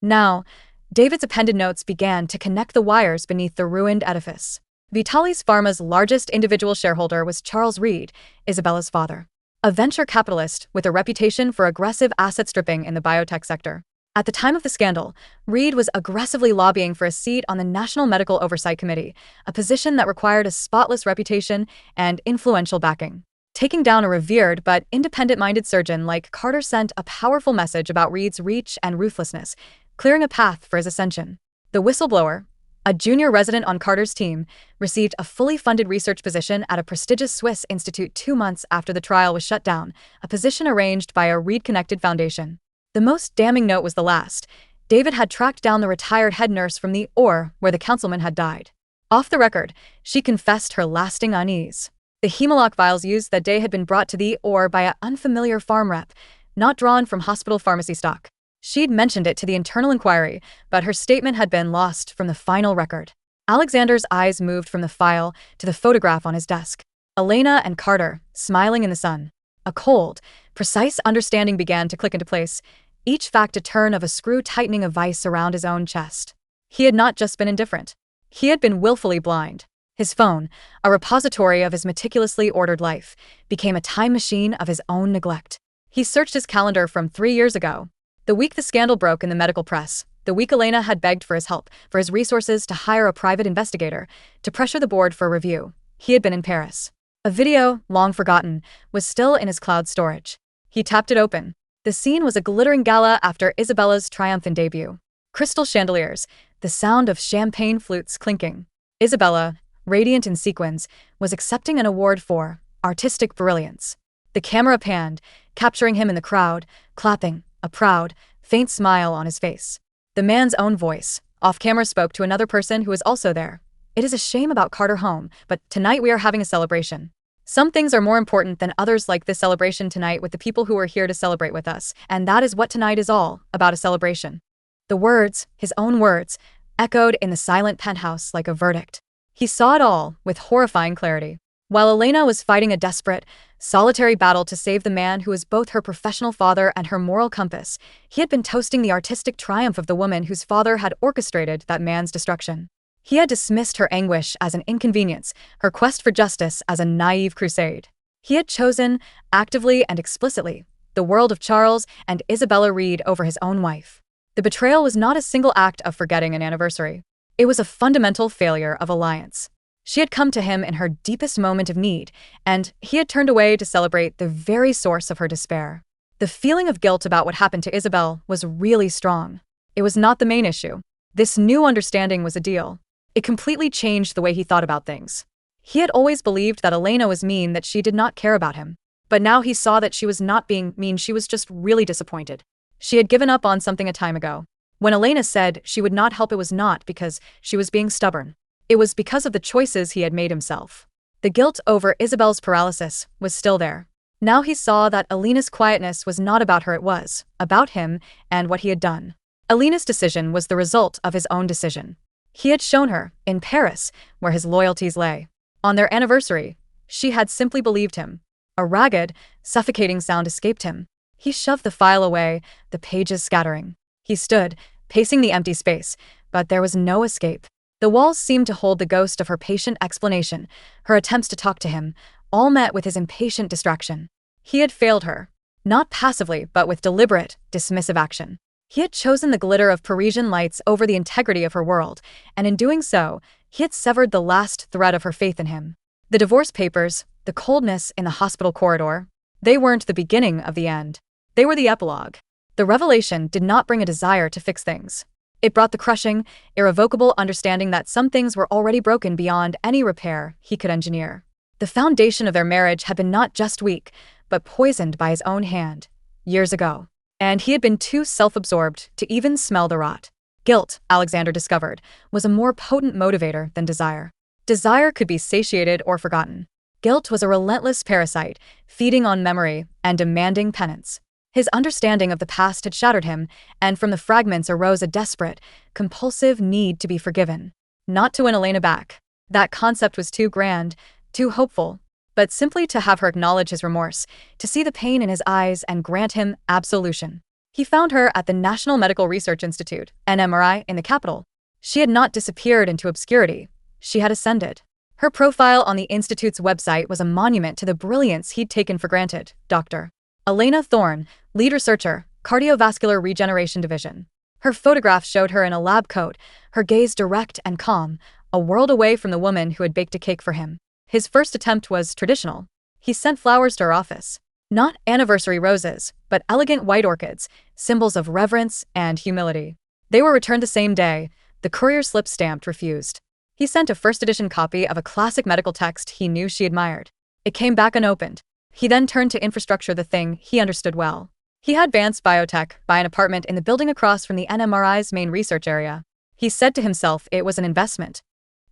Now, David's appended notes began to connect the wires beneath the ruined edifice. Vitalis Pharma's largest individual shareholder was Charles Reed, Isabella's father, a venture capitalist with a reputation for aggressive asset stripping in the biotech sector. At the time of the scandal, Reed was aggressively lobbying for a seat on the National Medical Oversight Committee, a position that required a spotless reputation and influential backing. Taking down a revered but independent-minded surgeon like Carter sent a powerful message about Reed's reach and ruthlessness, clearing a path for his ascension. The whistleblower, a junior resident on Carter's team, received a fully funded research position at a prestigious Swiss institute 2 months after the trial was shut down, a position arranged by a Reed-connected foundation. The most damning note was the last. David had tracked down the retired head nurse from the OR where the councilman had died. Off the record, she confessed her lasting unease. The Humalog vials used that day had been brought to the OR by an unfamiliar farm rep, not drawn from hospital pharmacy stock. She'd mentioned it to the internal inquiry, but her statement had been lost from the final record. Alexander's eyes moved from the file to the photograph on his desk. Elena and Carter, smiling in the sun. A cold, precise understanding began to click into place, each fact a turn of a screw tightening a vice around his own chest. He had not just been indifferent. He had been willfully blind. His phone, a repository of his meticulously ordered life, became a time machine of his own neglect. He searched his calendar from 3 years ago. The week the scandal broke in the medical press, the week Elena had begged for his help, for his resources to hire a private investigator, to pressure the board for a review. He had been in Paris. A video, long forgotten, was still in his cloud storage. He tapped it open. The scene was a glittering gala after Isabella's triumphant debut. Crystal chandeliers, the sound of champagne flutes clinking. Isabella, radiant in sequins, was accepting an award for artistic brilliance. The camera panned, capturing him in the crowd, clapping, a proud, faint smile on his face. The man's own voice, off-camera, spoke to another person who was also there. It is a shame about Carter home, but tonight we are having a celebration. Some things are more important than others, like this celebration tonight with the people who are here to celebrate with us, and that is what tonight is all about, a celebration. The words, his own words, echoed in the silent penthouse like a verdict. He saw it all with horrifying clarity. While Elena was fighting a desperate, solitary battle to save the man who was both her professional father and her moral compass, he had been toasting the artistic triumph of the woman whose father had orchestrated that man's destruction. He had dismissed her anguish as an inconvenience, her quest for justice as a naive crusade. He had chosen, actively and explicitly, the world of Charles and Isabella Reed over his own wife. The betrayal was not a single act of forgetting an anniversary. It was a fundamental failure of alliance. She had come to him in her deepest moment of need, and he had turned away to celebrate the very source of her despair. The feeling of guilt about what happened to Isabel was really strong. It was not the main issue. This new understanding was a deal. It completely changed the way he thought about things. He had always believed that Elena was mean, that she did not care about him. But now he saw that she was not being mean, she was just really disappointed. She had given up on something a time ago. When Elena said she would not help, it was not because she was being stubborn. It was because of the choices he had made himself. The guilt over Isabel's paralysis was still there. Now he saw that Elena's quietness was not about her, it was about him and what he had done. Elena's decision was the result of his own decision. He had shown her, in Paris, where his loyalties lay. On their anniversary, she had simply believed him. A ragged, suffocating sound escaped him. He shoved the file away, the pages scattering. He stood, pacing the empty space, but there was no escape. The walls seemed to hold the ghost of her patient explanation, her attempts to talk to him, all met with his impatient distraction. He had failed her. Not passively, but with deliberate, dismissive action. He had chosen the glitter of Parisian lights over the integrity of her world, and in doing so, he had severed the last thread of her faith in him. The divorce papers, the coldness in the hospital corridor, they weren't the beginning of the end. They were the epilogue. The revelation did not bring a desire to fix things. It brought the crushing, irrevocable understanding that some things were already broken beyond any repair he could engineer. The foundation of their marriage had been not just weak, but poisoned by his own hand, years ago. And he had been too self-absorbed to even smell the rot. Guilt, Alexander discovered, was a more potent motivator than desire. Desire could be satiated or forgotten. Guilt was a relentless parasite, feeding on memory and demanding penance. His understanding of the past had shattered him, and from the fragments arose a desperate, compulsive need to be forgiven. Not to win Elena back. That concept was too grand, too hopeful, but simply to have her acknowledge his remorse, to see the pain in his eyes and grant him absolution. He found her at the National Medical Research Institute, NMRI, in the capital. She had not disappeared into obscurity. She had ascended. Her profile on the institute's website was a monument to the brilliance he'd taken for granted. Dr. Elena Thorne, lead researcher, Cardiovascular Regeneration Division. Her photograph showed her in a lab coat, her gaze direct and calm, a world away from the woman who had baked a cake for him. His first attempt was traditional. He sent flowers to her office. Not anniversary roses, but elegant white orchids, symbols of reverence and humility. They were returned the same day. The courier slip stamped refused. He sent a first-edition copy of a classic medical text he knew she admired. It came back unopened. He then turned to infrastructure, the thing he understood well. He had Vance Biotech buy an apartment in the building across from the NMRI's main research area. He said to himself it was an investment.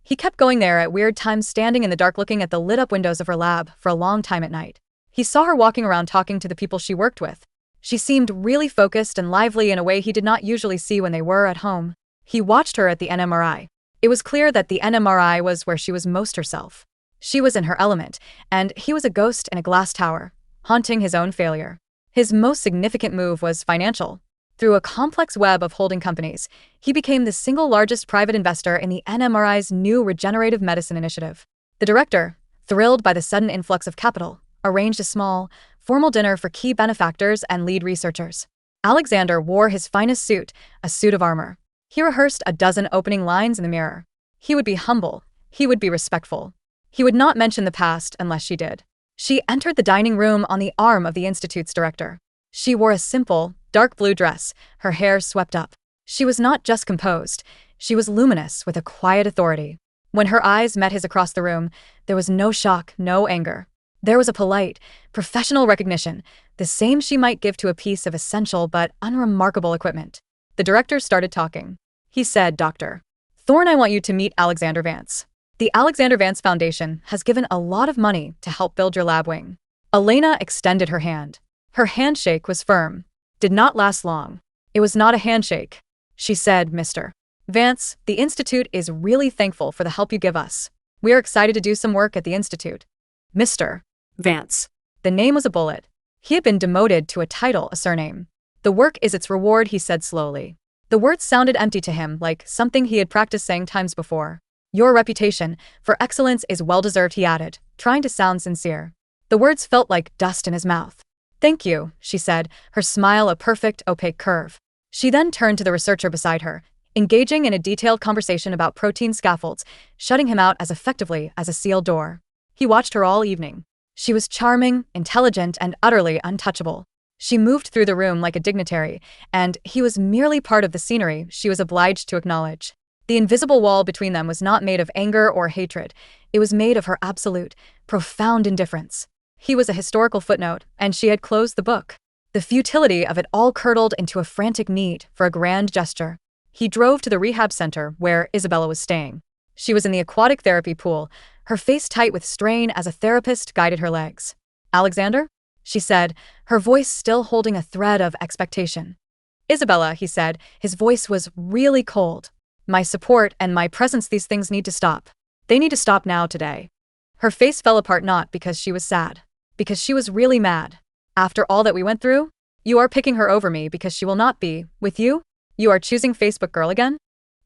He kept going there at weird times, standing in the dark looking at the lit-up windows of her lab for a long time at night. He saw her walking around talking to the people she worked with. She seemed really focused and lively in a way he did not usually see when they were at home. He watched her at the NMRI. It was clear that the NMRI was where she was most herself. She was in her element, and he was a ghost in a glass tower, haunting his own failure. His most significant move was financial. Through a complex web of holding companies, he became the single largest private investor in the NMRI's new regenerative medicine initiative. The director, thrilled by the sudden influx of capital, arranged a small, formal dinner for key benefactors and lead researchers. Alexander wore his finest suit, a suit of armor. He rehearsed a dozen opening lines in the mirror. He would be humble. He would be respectful. He would not mention the past unless she did. She entered the dining room on the arm of the institute's director. She wore a simple, dark blue dress, her hair swept up. She was not just composed. She was luminous with a quiet authority. When her eyes met his across the room, there was no shock, no anger. There was a polite, professional recognition, the same she might give to a piece of essential but unremarkable equipment. The director started talking. He said, "Dr. Thorne, I want you to meet Alexander Vance. The Alexander Vance Foundation has given a lot of money to help build your lab wing." Elena extended her hand. Her handshake was firm. Did not last long. It was not a handshake. She said, "Mr. Vance, the Institute is really thankful for the help you give us. We are excited to do some work at the Institute." Mr. Vance. The name was a bullet. He had been demoted to a title, a surname. "The work is its reward," he said slowly. The words sounded empty to him, like something he had practiced saying times before. "Your reputation for excellence is well-deserved," he added, trying to sound sincere. The words felt like dust in his mouth. "Thank you," she said, her smile a perfect, opaque curve. She then turned to the researcher beside her, engaging in a detailed conversation about protein scaffolds, shutting him out as effectively as a sealed door. He watched her all evening. She was charming, intelligent, and utterly untouchable. She moved through the room like a dignitary, and he was merely part of the scenery she was obliged to acknowledge. The invisible wall between them was not made of anger or hatred. It was made of her absolute, profound indifference. He was a historical footnote, and she had closed the book. The futility of it all curdled into a frantic need for a grand gesture. He drove to the rehab center where Isabella was staying. She was in the aquatic therapy pool, her face tight with strain as a therapist guided her legs. "Alexander?" she said, her voice still holding a thread of expectation. "Isabella," he said, his voice was really cold. "My support and my presence, these things need to stop. They need to stop now, today." Her face fell apart, not because she was sad, because she was really mad. "After all that we went through? You are picking her over me because she will not be with you? You are choosing Facebook girl again?"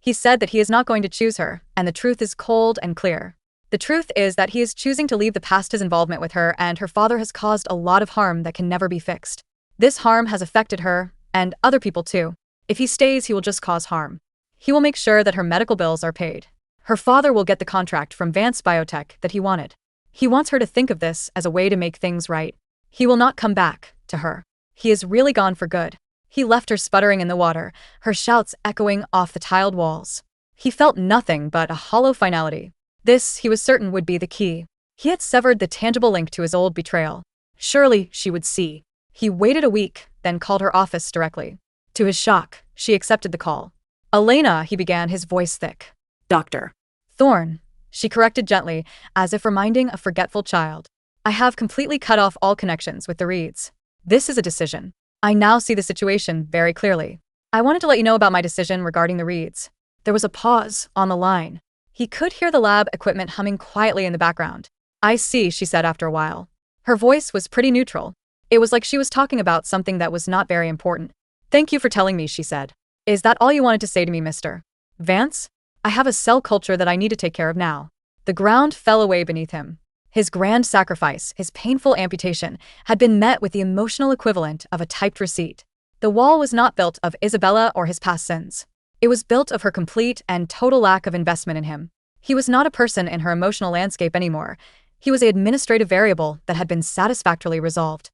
He said that he is not going to choose her, and the truth is cold and clear. The truth is that he is choosing to leave the past his involvement with her, and her father has caused a lot of harm that can never be fixed. This harm has affected her, and other people too. If he stays, he will just cause harm. He will make sure that her medical bills are paid. Her father will get the contract from Vance Biotech that he wanted. He wants her to think of this as a way to make things right. He will not come back to her. He is really gone for good. He left her sputtering in the water, her shouts echoing off the tiled walls. He felt nothing but a hollow finality. This, he was certain, would be the key. He had severed the tangible link to his old betrayal. Surely she would see. He waited a week, then called her office directly. To his shock, she accepted the call. "Elena," he began, his voice thick. Doctor. "Thorn," she corrected gently, as if reminding a forgetful child. "I have completely cut off all connections with the Reeds. This is a decision. I now see the situation very clearly. I wanted to let you know about my decision regarding the Reeds." There was a pause on the line. He could hear the lab equipment humming quietly in the background. "I see," she said after a while. Her voice was pretty neutral. It was like she was talking about something that was not very important. "Thank you for telling me," she said. "Is that all you wanted to say to me, Mr. Vance? I have a cell culture that I need to take care of now." The ground fell away beneath him. His grand sacrifice, his painful amputation, had been met with the emotional equivalent of a typed receipt. The wall was not built of Isabella or his past sins. It was built of her complete and total lack of investment in him. He was not a person in her emotional landscape anymore. He was an administrative variable that had been satisfactorily resolved.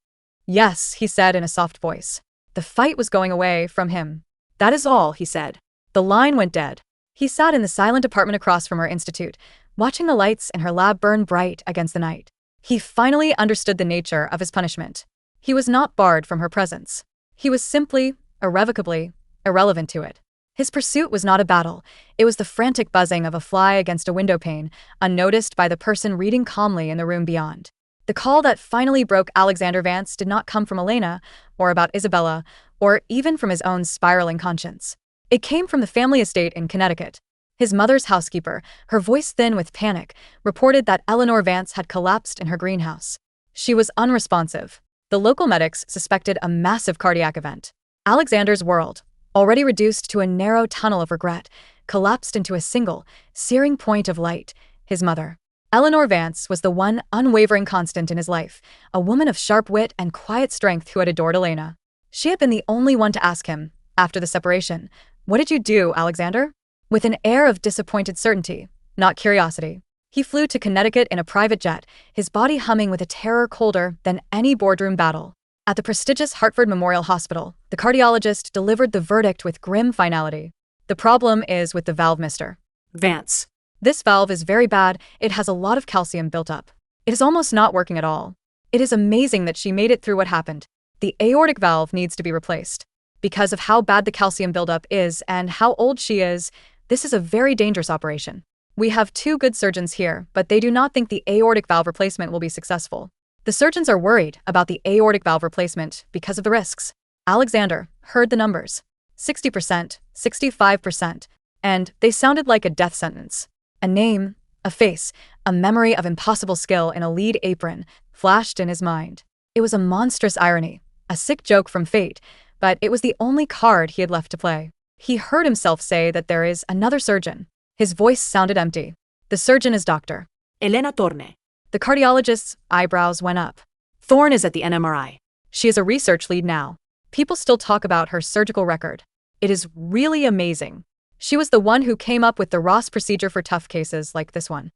"Yes," he said in a soft voice. The fight was going away from him. "That is all," he said. The line went dead. He sat in the silent apartment across from her institute, watching the lights in her lab burn bright against the night. He finally understood the nature of his punishment. He was not barred from her presence. He was simply, irrevocably, irrelevant to it. His pursuit was not a battle. It was the frantic buzzing of a fly against a window pane, unnoticed by the person reading calmly in the room beyond. The call that finally broke Alexander Vance did not come from Elena, or about Isabella, or even from his own spiraling conscience. It came from the family estate in Connecticut. His mother's housekeeper, her voice thin with panic, reported that Eleanor Vance had collapsed in her greenhouse. She was unresponsive. The local medics suspected a massive cardiac event. Alexander's world, already reduced to a narrow tunnel of regret, collapsed into a single, searing point of light: his mother. Eleanor Vance was the one unwavering constant in his life, a woman of sharp wit and quiet strength who had adored Elena. She had been the only one to ask him, after the separation, "What did you do, Alexander?" With an air of disappointed certainty, not curiosity. He flew to Connecticut in a private jet, his body humming with a terror colder than any boardroom battle. At the prestigious Hartford Memorial Hospital, the cardiologist delivered the verdict with grim finality. "The problem is with the valve, Mr. Vance. This valve is very bad. It has a lot of calcium built up. It is almost not working at all. It is amazing that she made it through what happened. The aortic valve needs to be replaced. Because of how bad the calcium buildup is and how old she is, this is a very dangerous operation. We have 2 good surgeons here, but they do not think the aortic valve replacement will be successful. The surgeons are worried about the aortic valve replacement because of the risks." Alexander heard the numbers. 60%, 65%, and they sounded like a death sentence. A name, a face, a memory of impossible skill in a lead apron flashed in his mind. It was a monstrous irony, a sick joke from fate, but it was the only card he had left to play. He heard himself say that there is another surgeon. His voice sounded empty. "The surgeon is Dr. Elena Torne. The cardiologist's eyebrows went up. Thorn is at the NMRI. She is a research lead now. People still talk about her surgical record. It is really amazing. She was the one who came up with the Ross procedure for tough cases like this one.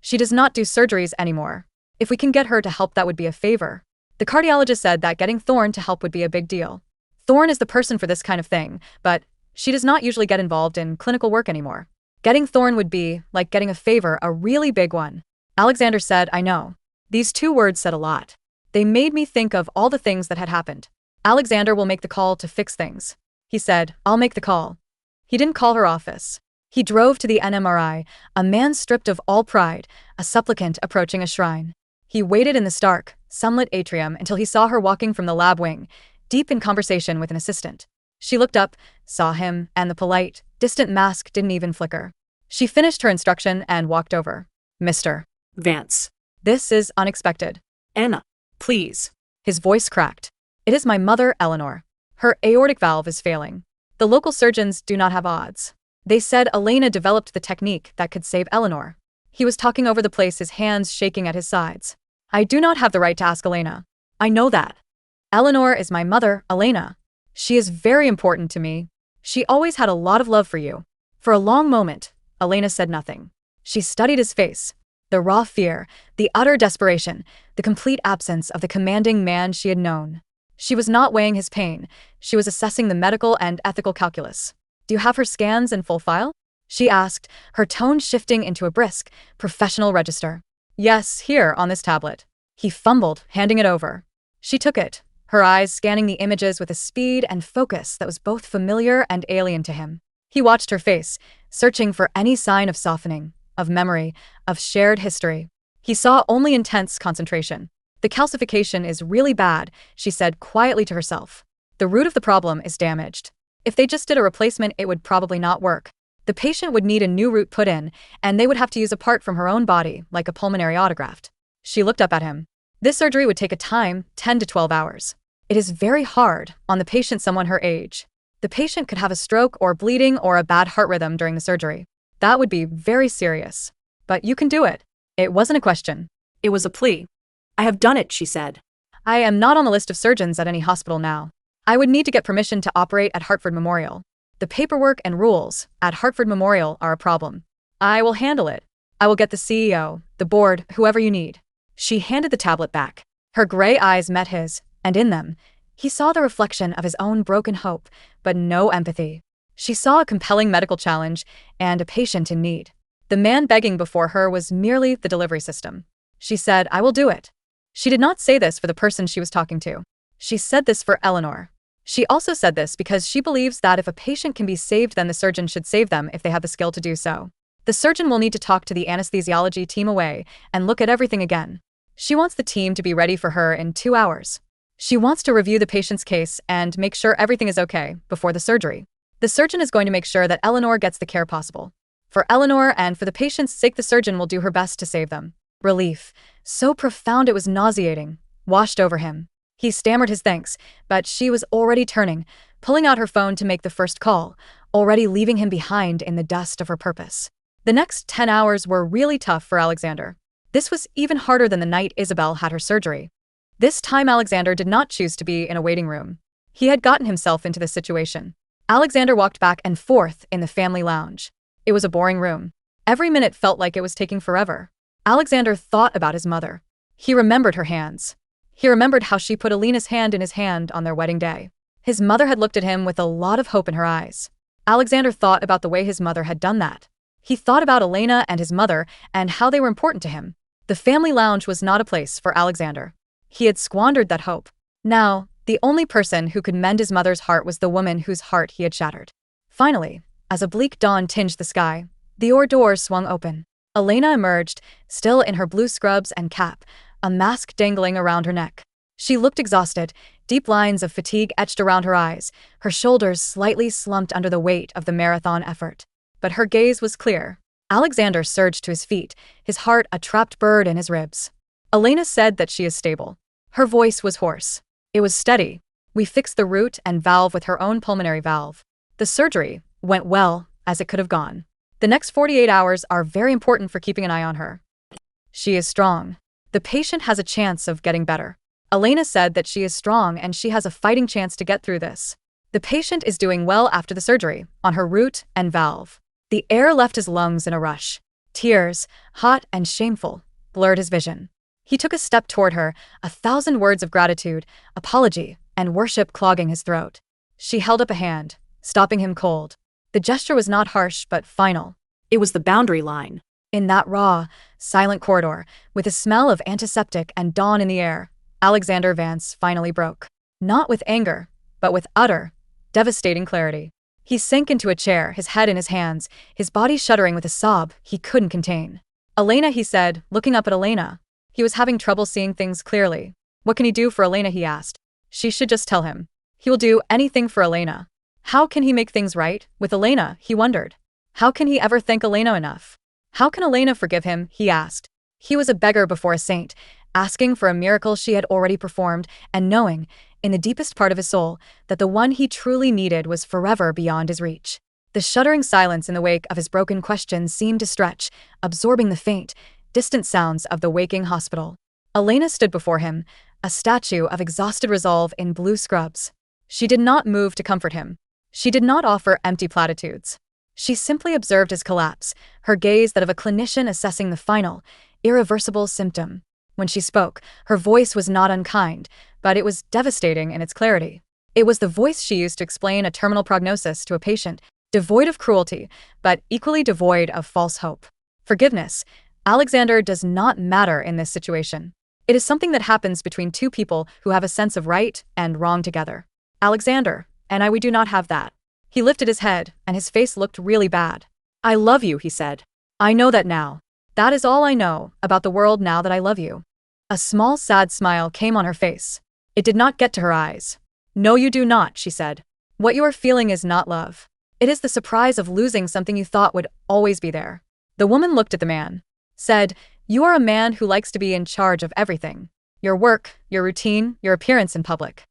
She does not do surgeries anymore. If we can get her to help, that would be a favor." The cardiologist said that getting Thorn to help would be a big deal. Thorn is the person for this kind of thing, but she does not usually get involved in clinical work anymore. Getting Thorn would be like getting a favor, a really big one. Alexander said, "I know." These 2 words said a lot. They made me think of all the things that had happened. "Alexander will make the call to fix things." He said, "I'll make the call." He didn't call her office. He drove to the NMRI, a man stripped of all pride, a supplicant approaching a shrine. He waited in the stark, sunlit atrium until he saw her walking from the lab wing, deep in conversation with an assistant. She looked up, saw him, and the polite, distant mask didn't even flicker. She finished her instruction and walked over. "Mr. Vance. This is unexpected. Anna. Please." His voice cracked. "It is my mother, Eleanor. Her aortic valve is failing. The local surgeons do not have odds. They said Elena developed the technique that could save Eleanor. He was talking over the place, his hands shaking at his sides. I do not have the right to ask Elena. I know that. Eleanor is my mother, Elena. She is very important to me. She always had a lot of love for you. For a long moment, Elena said nothing. She studied his face. The raw fear, the utter desperation, the complete absence of the commanding man she had known. She was not weighing his pain. She was assessing the medical and ethical calculus. Do you have her scans in full file? She asked, her tone shifting into a brisk, professional register. Yes, here, on this tablet. He fumbled, handing it over. She took it, her eyes scanning the images with a speed and focus that was both familiar and alien to him. He watched her face, searching for any sign of softening, of memory, of shared history. He saw only intense concentration. The calcification is really bad, she said quietly to herself. The root of the problem is damaged. If they just did a replacement, it would probably not work. The patient would need a new root put in, and they would have to use a part from her own body, like a pulmonary autograft. She looked up at him. This surgery would take a time, 10 to 12 hours. It is very hard on the patient, someone her age. The patient could have a stroke or bleeding or a bad heart rhythm during the surgery. That would be very serious. But you can do it. It wasn't a question. It was a plea. I have done it, she said. I am not on the list of surgeons at any hospital now. I would need to get permission to operate at Hartford Memorial. The paperwork and rules at Hartford Memorial are a problem. I will handle it. I will get the CEO, the board, whoever you need. She handed the tablet back. Her gray eyes met his, and in them, he saw the reflection of his own broken hope, but no empathy. She saw a compelling medical challenge and a patient in need. The man begging before her was merely the delivery system. She said, I will do it. She did not say this for the person she was talking to. She said this for Eleanor. She also said this because she believes that if a patient can be saved, then the surgeon should save them if they have the skill to do so. The surgeon will need to talk to the anesthesiology team away and look at everything again. She wants the team to be ready for her in 2 hours. She wants to review the patient's case and make sure everything is okay before the surgery. The surgeon is going to make sure that Eleanor gets the care possible. For Eleanor and for the patient's sake, the surgeon will do her best to save them. Relief, so profound it was nauseating, washed over him. He stammered his thanks, but she was already turning, pulling out her phone to make the first call, already leaving him behind in the dust of her purpose. The next 10 hours were really tough for Alexander. This was even harder than the night Isabel had her surgery. This time Alexander did not choose to be in a waiting room. He had gotten himself into this situation. Alexander walked back and forth in the family lounge. It was a boring room. Every minute felt like it was taking forever. Alexander thought about his mother. He remembered her hands. He remembered how she put Elena's hand in his hand on their wedding day. His mother had looked at him with a lot of hope in her eyes. Alexander thought about the way his mother had done that. He thought about Elena and his mother and how they were important to him. The family lounge was not a place for Alexander. He had squandered that hope. Now, the only person who could mend his mother's heart was the woman whose heart he had shattered. Finally, as a bleak dawn tinged the sky, the doors swung open. Elena emerged, still in her blue scrubs and cap, a mask dangling around her neck. She looked exhausted, deep lines of fatigue etched around her eyes, her shoulders slightly slumped under the weight of the marathon effort. But her gaze was clear. Alexander surged to his feet, his heart a trapped bird in his ribs. Elena said that she is stable. Her voice was hoarse. It was steady. We fixed the root and valve with her own pulmonary valve. The surgery went well, as it could have gone. The next 48 hours are very important for keeping an eye on her. She is strong. The patient has a chance of getting better. Elena said that she is strong and she has a fighting chance to get through this. The patient is doing well after the surgery, on her root and valve. The air left his lungs in a rush. Tears, hot and shameful, blurred his vision. He took a step toward her, 1,000 words of gratitude, apology, and worship clogging his throat. She held up a hand, stopping him cold. The gesture was not harsh but final. It was the boundary line. In that raw, silent corridor, with a smell of antiseptic and dawn in the air, Alexander Vance finally broke. Not with anger, but with utter, devastating clarity. He sank into a chair, his head in his hands, his body shuddering with a sob he couldn't contain. Elena, he said, looking up at Elena. He was having trouble seeing things clearly. What can he do for Elena, he asked. She should just tell him. He will do anything for Elena. How can he make things right with Elena, he wondered. How can he ever thank Elena enough? How can Elena forgive him, he asked. He was a beggar before a saint, asking for a miracle she had already performed, and knowing, in the deepest part of his soul, that the one he truly needed was forever beyond his reach. The shuddering silence in the wake of his broken question seemed to stretch, absorbing the faint, distant sounds of the waking hospital. Elena stood before him, a statue of exhausted resolve in blue scrubs. She did not move to comfort him. She did not offer empty platitudes. She simply observed his collapse, her gaze that of a clinician assessing the final, irreversible symptom. When she spoke, her voice was not unkind, but it was devastating in its clarity. It was the voice she used to explain a terminal prognosis to a patient, devoid of cruelty, but equally devoid of false hope. Forgiveness, Alexander, does not matter in this situation. It is something that happens between two people who have a sense of right and wrong together. Alexander and we do not have that. He lifted his head, and his face looked really bad. I love you, he said. I know that now. That is all I know about the world now that I love you. A small, sad smile came on her face. It did not get to her eyes. No, you do not, she said. What you are feeling is not love. It is the surprise of losing something you thought would always be there. The woman looked at the man, said, You are a man who likes to be in charge of everything. Your work, your routine, your appearance in public.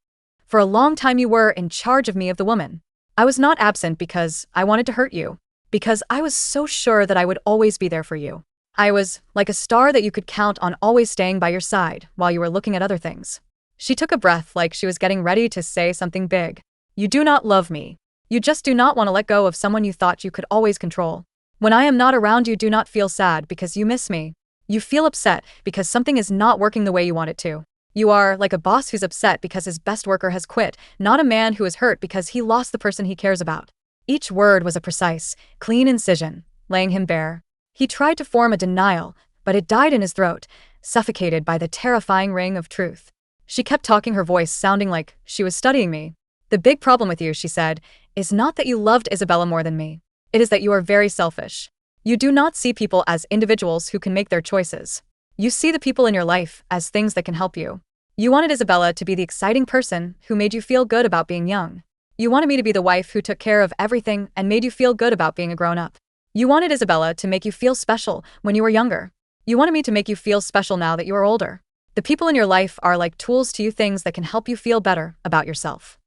For a long time you were in charge of me, of the woman. I was not absent because I wanted to hurt you. Because I was so sure that I would always be there for you. I was like a star that you could count on, always staying by your side while you were looking at other things. She took a breath like she was getting ready to say something big. You do not love me. You just do not want to let go of someone you thought you could always control. When I am not around, you do not feel sad because you miss me. You feel upset because something is not working the way you want it to. You are like a boss who's upset because his best worker has quit, not a man who is hurt because he lost the person he cares about. Each word was a precise, clean incision, laying him bare. He tried to form a denial, but it died in his throat, suffocated by the terrifying ring of truth. She kept talking, her voice sounding like she was studying me. The big problem with you, she said, is not that you loved Isabella more than me. It is that you are very selfish. You do not see people as individuals who can make their choices. You see the people in your life as things that can help you. You wanted Isabella to be the exciting person who made you feel good about being young. You wanted me to be the wife who took care of everything and made you feel good about being a grown-up. You wanted Isabella to make you feel special when you were younger. You wanted me to make you feel special now that you are older. The people in your life are like tools to you, things that can help you feel better about yourself.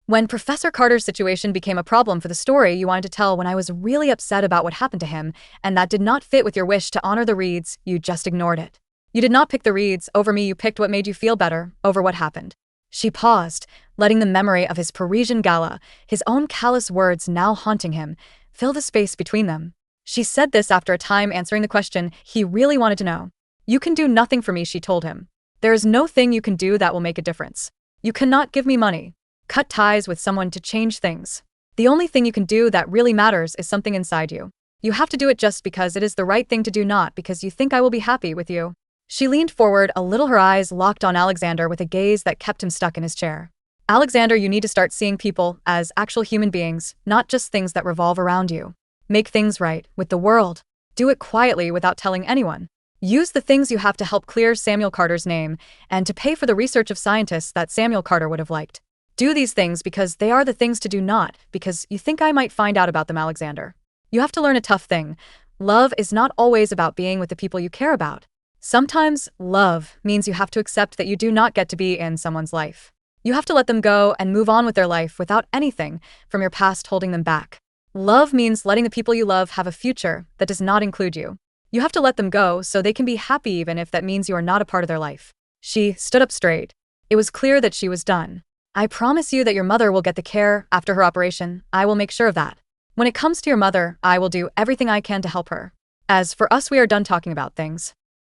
When Professor Carter's situation became a problem for the story you wanted to tell, when I was really upset about what happened to him, and that did not fit with your wish to honor the Reeds, you just ignored it. You did not pick the Reeds over me, you picked what made you feel better over what happened. She paused, letting the memory of his Parisian gala, his own callous words now haunting him, fill the space between them. She said this after a time answering the question he really wanted to know. You can do nothing for me, she told him. There is no thing you can do that will make a difference. You cannot give me money. Cut ties with someone to change things. The only thing you can do that really matters is something inside you. You have to do it just because it is the right thing to do, not because you think I will be happy with you. She leaned forward a little, her eyes locked on Alexander with a gaze that kept him stuck in his chair. Alexander, you need to start seeing people as actual human beings, not just things that revolve around you. Make things right with the world. Do it quietly without telling anyone. Use the things you have to help clear Samuel Carter's name and to pay for the research of scientists that Samuel Carter would have liked. Do these things because they are the things to do, not because you think I might find out about them, Alexander. You have to learn a tough thing. Love is not always about being with the people you care about. Sometimes love means you have to accept that you do not get to be in someone's life. You have to let them go and move on with their life without anything from your past holding them back. Love means letting the people you love have a future that does not include you. You have to let them go so they can be happy, even if that means you are not a part of their life. She stood up straight. It was clear that she was done. I promise you that your mother will get the care after her operation. I will make sure of that. When it comes to your mother, I will do everything I can to help her. As for us, we are done talking about things.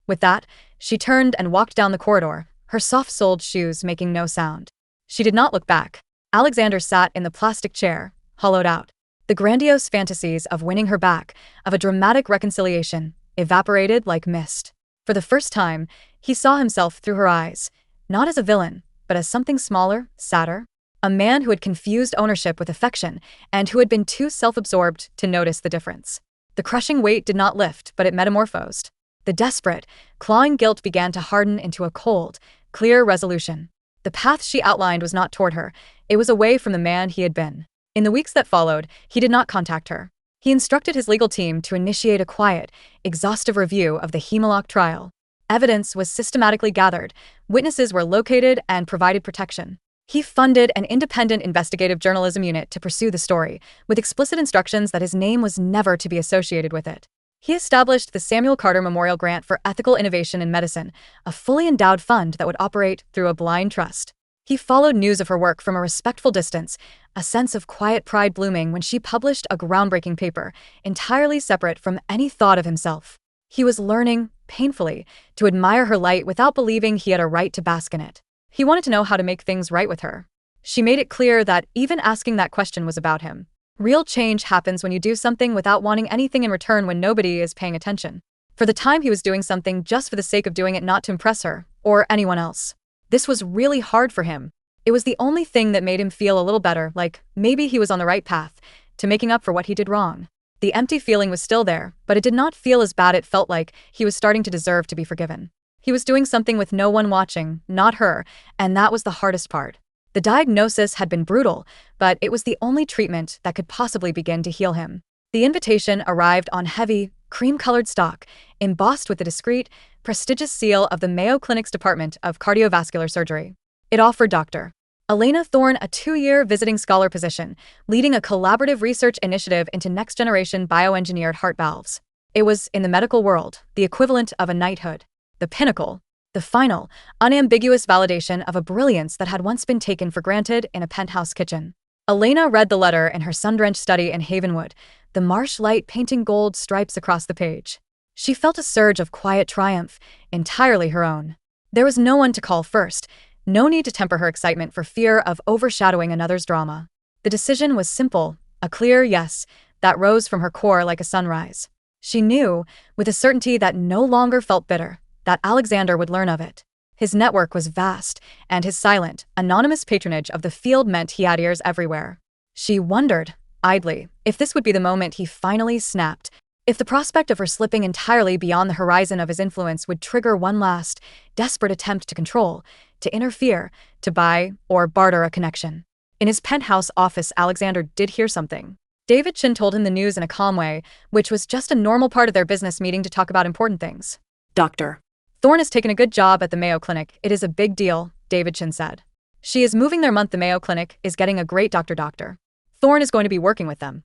With that, she turned and walked down the corridor, her soft-soled shoes making no sound. She did not look back. Alexander sat in the plastic chair, hollowed out. The grandiose fantasies of winning her back, of a dramatic reconciliation, evaporated like mist. For the first time, he saw himself through her eyes, not as a villain, but as something smaller, sadder. A man who had confused ownership with affection, and who had been too self-absorbed to notice the difference. The crushing weight did not lift, but it metamorphosed. The desperate, clawing guilt began to harden into a cold, clear resolution. The path she outlined was not toward her, it was away from the man he had been. In the weeks that followed, he did not contact her. He instructed his legal team to initiate a quiet, exhaustive review of the Hemlock trial. Evidence was systematically gathered, witnesses were located and provided protection. He funded an independent investigative journalism unit to pursue the story, with explicit instructions that his name was never to be associated with it. He established the Samuel Carter Memorial Grant for Ethical Innovation in Medicine, a fully endowed fund that would operate through a blind trust. He followed news of her work from a respectful distance, a sense of quiet pride blooming when she published a groundbreaking paper, entirely separate from any thought of himself. He was learning, painfully, to admire her light without believing he had a right to bask in it. He wanted to know how to make things right with her. She made it clear that even asking that question was about him. Real change happens when you do something without wanting anything in return when nobody is paying attention. For the time, he was doing something just for the sake of doing it, not to impress her, or anyone else. This was really hard for him. It was the only thing that made him feel a little better, like maybe he was on the right path to making up for what he did wrong. The empty feeling was still there, but it did not feel as bad. It felt like he was starting to deserve to be forgiven. He was doing something with no one watching, not her, and that was the hardest part. The diagnosis had been brutal, but it was the only treatment that could possibly begin to heal him. The invitation arrived on heavy, cream-colored stock, embossed with the discreet, prestigious seal of the Mayo Clinic's Department of Cardiovascular Surgery. It offered Dr. Elena Thorne a 2-year visiting scholar position, leading a collaborative research initiative into next-generation bioengineered heart valves. It was, in the medical world, the equivalent of a knighthood, the pinnacle, the final, unambiguous validation of a brilliance that had once been taken for granted in a penthouse kitchen. Elena read the letter in her sun-drenched study in Havenwood, the marsh light painting gold stripes across the page. She felt a surge of quiet triumph, entirely her own. There was no one to call first, no need to temper her excitement for fear of overshadowing another's drama. The decision was simple, a clear yes, that rose from her core like a sunrise. She knew, with a certainty that no longer felt bitter, that Alexander would learn of it. His network was vast, and his silent, anonymous patronage of the field meant he had ears everywhere. She wondered, idly, if this would be the moment he finally snapped, if the prospect of her slipping entirely beyond the horizon of his influence would trigger one last, desperate attempt to control, to interfere, to buy or barter a connection. In his penthouse office, Alexander did hear something. David Chin told him the news in a calm way, which was just a normal part of their business meeting to talk about important things. Doctor Thorne has taken a good job at the Mayo Clinic. It is a big deal, David Chin said. She is moving their month. The Mayo Clinic is getting a great doctor. Thorne is going to be working with them.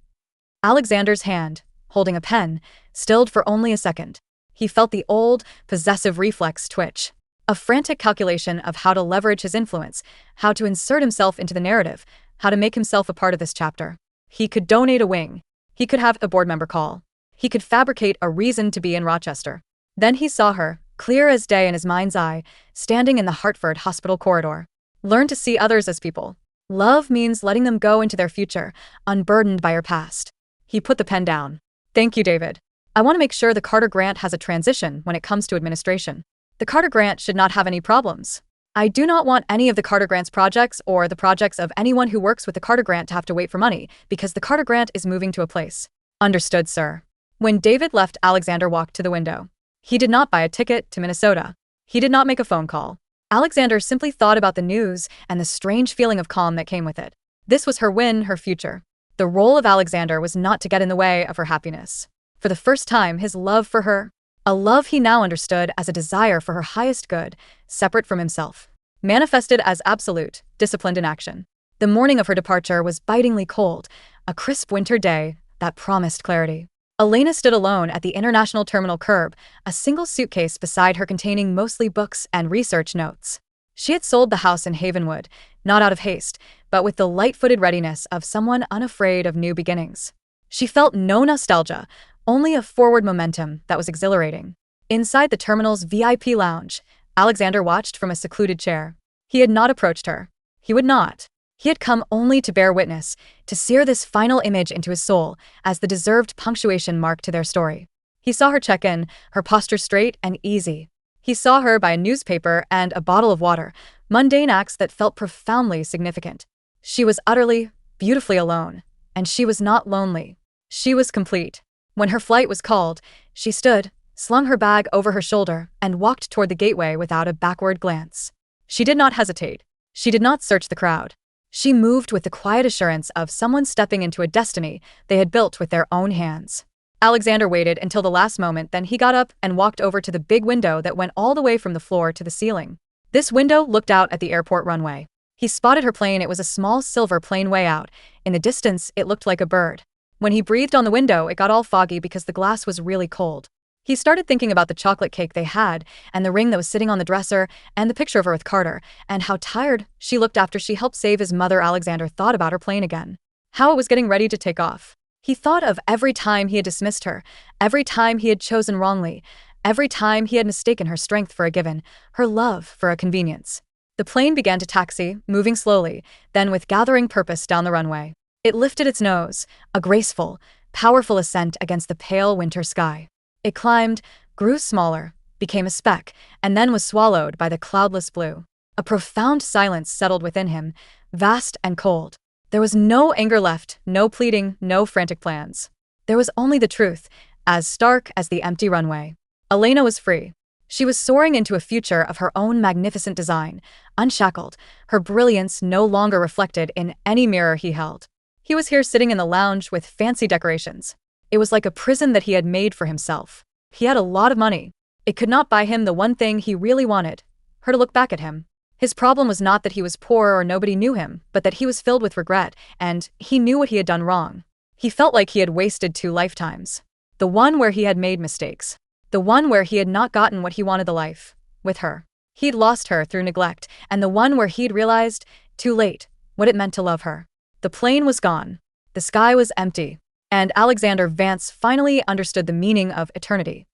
Alexander's hand, holding a pen, stilled for only a second. He felt the old, possessive reflex twitch. A frantic calculation of how to leverage his influence, how to insert himself into the narrative, how to make himself a part of this chapter. He could donate a wing. He could have a board member call. He could fabricate a reason to be in Rochester. Then he saw her, clear as day in his mind's eye, standing in the Hartford hospital corridor. Learn to see others as people. Love means letting them go into their future, unburdened by your past. He put the pen down. Thank you, David. I want to make sure the Carter Grant has a transition when it comes to administration. The Carter Grant should not have any problems. I do not want any of the Carter Grant's projects or the projects of anyone who works with the Carter Grant to have to wait for money because the Carter Grant is moving to a place. Understood, sir. When David left, Alexander walked to the window. He did not buy a ticket to Minnesota. He did not make a phone call. Alexander simply thought about the news and the strange feeling of calm that came with it. This was her win, her future. The role of Alexander was not to get in the way of her happiness. For the first time, his love for her, a love he now understood as a desire for her highest good, separate from himself, manifested as absolute, disciplined in action. The morning of her departure was bitingly cold, a crisp winter day that promised clarity. Elena stood alone at the International Terminal curb, a single suitcase beside her containing mostly books and research notes. She had sold the house in Havenwood, not out of haste, but with the light-footed readiness of someone unafraid of new beginnings. She felt no nostalgia, only a forward momentum that was exhilarating. Inside the terminal's VIP lounge, Alexander watched from a secluded chair. He had not approached her. He would not. He had come only to bear witness, to sear this final image into his soul as the deserved punctuation mark to their story. He saw her check in, her posture straight and easy. He saw her buy a newspaper and a bottle of water, mundane acts that felt profoundly significant. She was utterly, beautifully alone, and she was not lonely. She was complete. When her flight was called, she stood, slung her bag over her shoulder, and walked toward the gateway without a backward glance. She did not hesitate. She did not search the crowd. She moved with the quiet assurance of someone stepping into a destiny they had built with their own hands. Alexander waited until the last moment, then he got up and walked over to the big window that went all the way from the floor to the ceiling. This window looked out at the airport runway. He spotted her plane. It was a small silver plane way out. In the distance, it looked like a bird. When he breathed on the window, it got all foggy because the glass was really cold. He started thinking about the chocolate cake they had, and the ring that was sitting on the dresser, and the picture of her with Carter, and how tired she looked after she helped save his mother. Alexander thought about her plane again. How it was getting ready to take off. He thought of every time he had dismissed her, every time he had chosen wrongly, every time he had mistaken her strength for a given, her love for a convenience. The plane began to taxi, moving slowly, then with gathering purpose down the runway. It lifted its nose, a graceful, powerful ascent against the pale winter sky. It climbed, grew smaller, became a speck, and then was swallowed by the cloudless blue. A profound silence settled within him, vast and cold. There was no anger left, no pleading, no frantic plans. There was only the truth, as stark as the empty runway. Elena was free. She was soaring into a future of her own magnificent design, unshackled, her brilliance no longer reflected in any mirror he held. He was here sitting in the lounge with fancy decorations. It was like a prison that he had made for himself. He had a lot of money. It could not buy him the one thing he really wanted, her to look back at him. His problem was not that he was poor or nobody knew him, but that he was filled with regret, and he knew what he had done wrong. He felt like he had wasted 2 lifetimes. The one where he had made mistakes. The one where he had not gotten what he wanted, the life with her. He'd lost her through neglect, and the one where he'd realized, too late, what it meant to love her. The plane was gone. The sky was empty. And Alexander Vance finally understood the meaning of eternity.